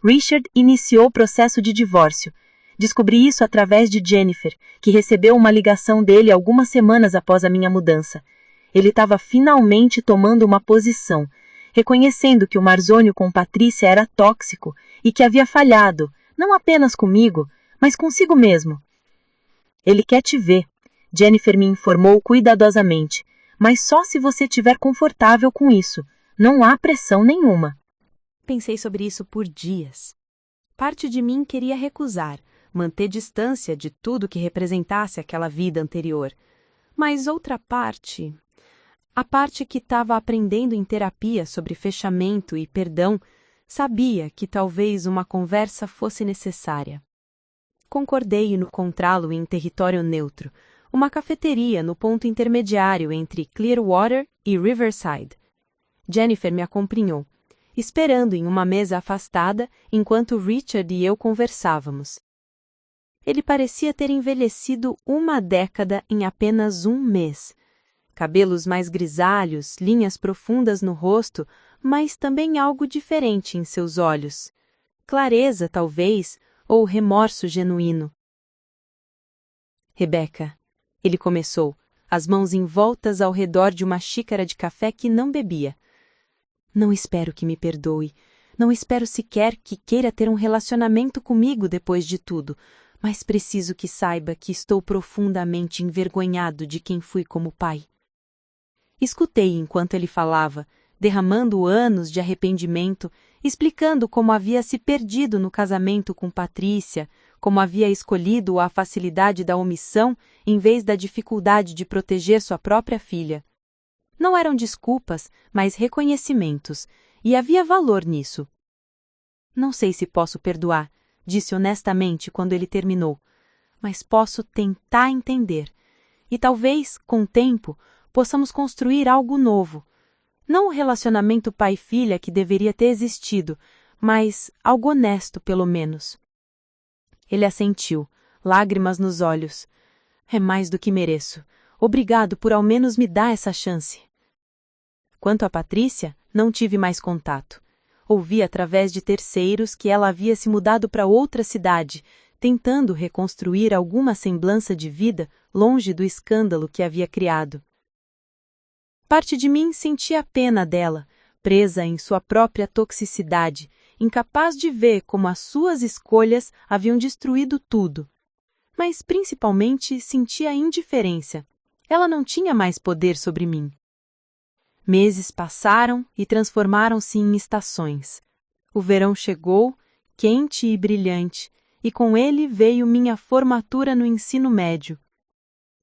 Richard iniciou o processo de divórcio. Descobri isso através de Jennifer, que recebeu uma ligação dele algumas semanas após a minha mudança. Ele estava finalmente tomando uma posição, reconhecendo que o marzônio com Patrícia era tóxico e que havia falhado, não apenas comigo, mas consigo mesmo. Ele quer te ver, Jennifer me informou cuidadosamente, mas só se você estiver confortável com isso. Não há pressão nenhuma. Pensei sobre isso por dias. Parte de mim queria recusar, manter distância de tudo que representasse aquela vida anterior. Mas outra parte, a parte que estava aprendendo em terapia sobre fechamento e perdão, sabia que talvez uma conversa fosse necessária. Concordei em encontrá-lo em território neutro, uma cafeteria no ponto intermediário entre Clearwater e Riverside. Jennifer me acompanhou, esperando em uma mesa afastada enquanto Richard e eu conversávamos. Ele parecia ter envelhecido uma década em apenas um mês. Cabelos mais grisalhos, linhas profundas no rosto, mas também algo diferente em seus olhos. Clareza, talvez, ou remorso genuíno. Rebecca, ele começou, as mãos envoltas ao redor de uma xícara de café que não bebia. Não espero que me perdoe. Não espero sequer que queira ter um relacionamento comigo depois de tudo, mas preciso que saiba que estou profundamente envergonhado de quem fui como pai. Escutei enquanto ele falava, derramando anos de arrependimento, explicando como havia se perdido no casamento com Patrícia, como havia escolhido a facilidade da omissão em vez da dificuldade de proteger sua própria filha. Não eram desculpas, mas reconhecimentos, e havia valor nisso. Não sei se posso perdoar, disse honestamente quando ele terminou, mas posso tentar entender. E talvez, com o tempo, possamos construir algo novo. Não o relacionamento pai-filha que deveria ter existido, mas algo honesto, pelo menos. Ele assentiu, lágrimas nos olhos. É mais do que mereço. Obrigado por ao menos me dar essa chance. Quanto a Patrícia, não tive mais contato. Ouvi através de terceiros que ela havia se mudado para outra cidade, tentando reconstruir alguma semblança de vida longe do escândalo que havia criado. Parte de mim sentia pena dela, presa em sua própria toxicidade, incapaz de ver como as suas escolhas haviam destruído tudo. Mas principalmente sentia indiferença. Ela não tinha mais poder sobre mim. Meses passaram e transformaram-se em estações. O verão chegou, quente e brilhante, e com ele veio minha formatura no ensino médio.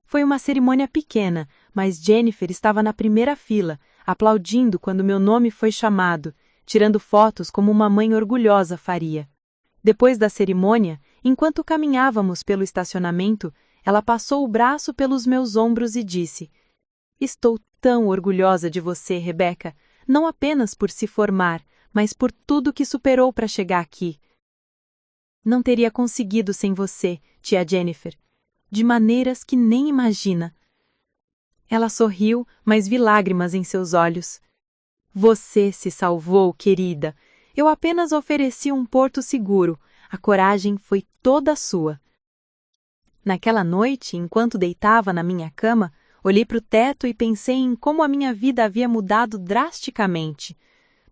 Foi uma cerimônia pequena, mas Jennifer estava na primeira fila, aplaudindo quando meu nome foi chamado, tirando fotos como uma mãe orgulhosa faria. Depois da cerimônia, enquanto caminhávamos pelo estacionamento, ela passou o braço pelos meus ombros e disse: "Estou tão orgulhosa de você, Rebecca, não apenas por se formar, mas por tudo que superou para chegar aqui. Não teria conseguido sem você, tia Jennifer, de maneiras que nem imagina." Ela sorriu, mas vi lágrimas em seus olhos. "Você se salvou, querida. Eu apenas ofereci um porto seguro. A coragem foi toda sua." Naquela noite, enquanto deitava na minha cama, olhei para o teto e pensei em como a minha vida havia mudado drasticamente.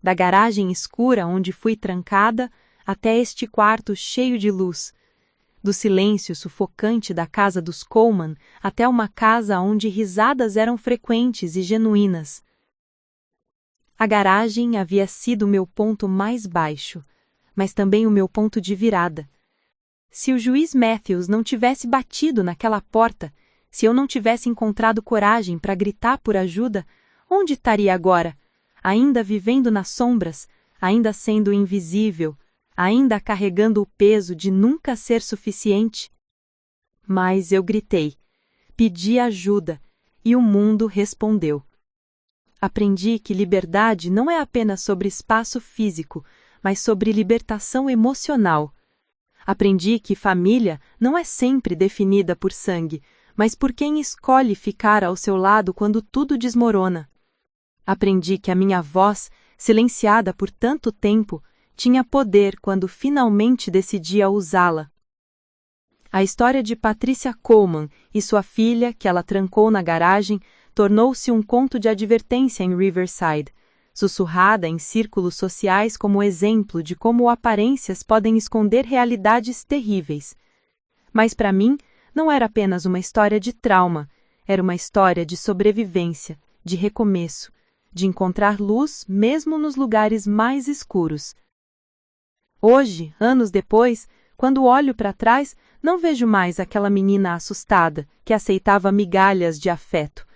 Da garagem escura onde fui trancada até este quarto cheio de luz. do silêncio sufocante da casa dos Coleman até uma casa onde risadas eram frequentes e genuínas. A garagem havia sido o meu ponto mais baixo, mas também o meu ponto de virada. Se o juiz Matthews não tivesse batido naquela porta, se eu não tivesse encontrado coragem para gritar por ajuda, onde estaria agora? Ainda vivendo nas sombras, ainda sendo invisível, ainda carregando o peso de nunca ser suficiente? Mas eu gritei, pedi ajuda, e o mundo respondeu. Aprendi que liberdade não é apenas sobre espaço físico, mas sobre libertação emocional. Aprendi que família não é sempre definida por sangue, mas por quem escolhe ficar ao seu lado quando tudo desmorona. Aprendi que a minha voz, silenciada por tanto tempo, tinha poder quando finalmente decidia usá-la. A história de Patricia Coleman e sua filha, que ela trancou na garagem, tornou-se um conto de advertência em Riverside, sussurrada em círculos sociais como exemplo de como aparências podem esconder realidades terríveis. Mas para mim, não era apenas uma história de trauma, era uma história de sobrevivência, de recomeço, de encontrar luz mesmo nos lugares mais escuros. Hoje, anos depois, quando olho para trás, não vejo mais aquela menina assustada que aceitava migalhas de afeto.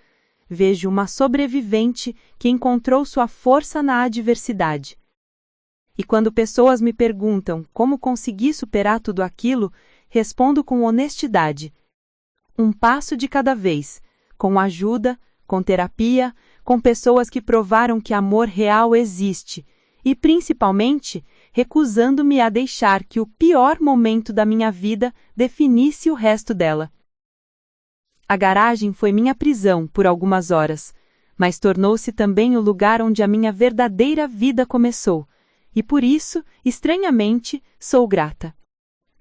Vejo uma sobrevivente que encontrou sua força na adversidade. E quando pessoas me perguntam como consegui superar tudo aquilo, respondo com honestidade. Um passo de cada vez, com ajuda, com terapia, com pessoas que provaram que amor real existe, e principalmente, recusando-me a deixar que o pior momento da minha vida definisse o resto dela. A garagem foi minha prisão por algumas horas, mas tornou-se também o lugar onde a minha verdadeira vida começou, e por isso, estranhamente, sou grata.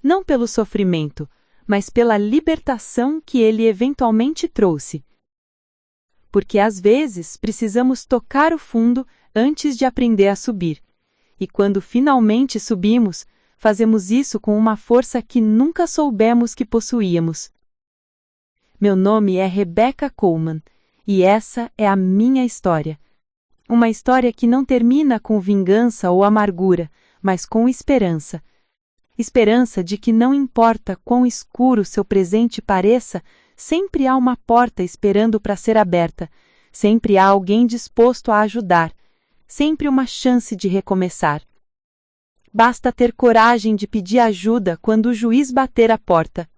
Não pelo sofrimento, mas pela libertação que ele eventualmente trouxe. Porque às vezes precisamos tocar o fundo antes de aprender a subir, e quando finalmente subimos, fazemos isso com uma força que nunca soubemos que possuíamos. Meu nome é Rebecca Coleman, e essa é a minha história. Uma história que não termina com vingança ou amargura, mas com esperança. Esperança de que não importa quão escuro seu presente pareça, sempre há uma porta esperando para ser aberta, sempre há alguém disposto a ajudar, sempre uma chance de recomeçar. Basta ter coragem de pedir ajuda quando o juiz bater a porta.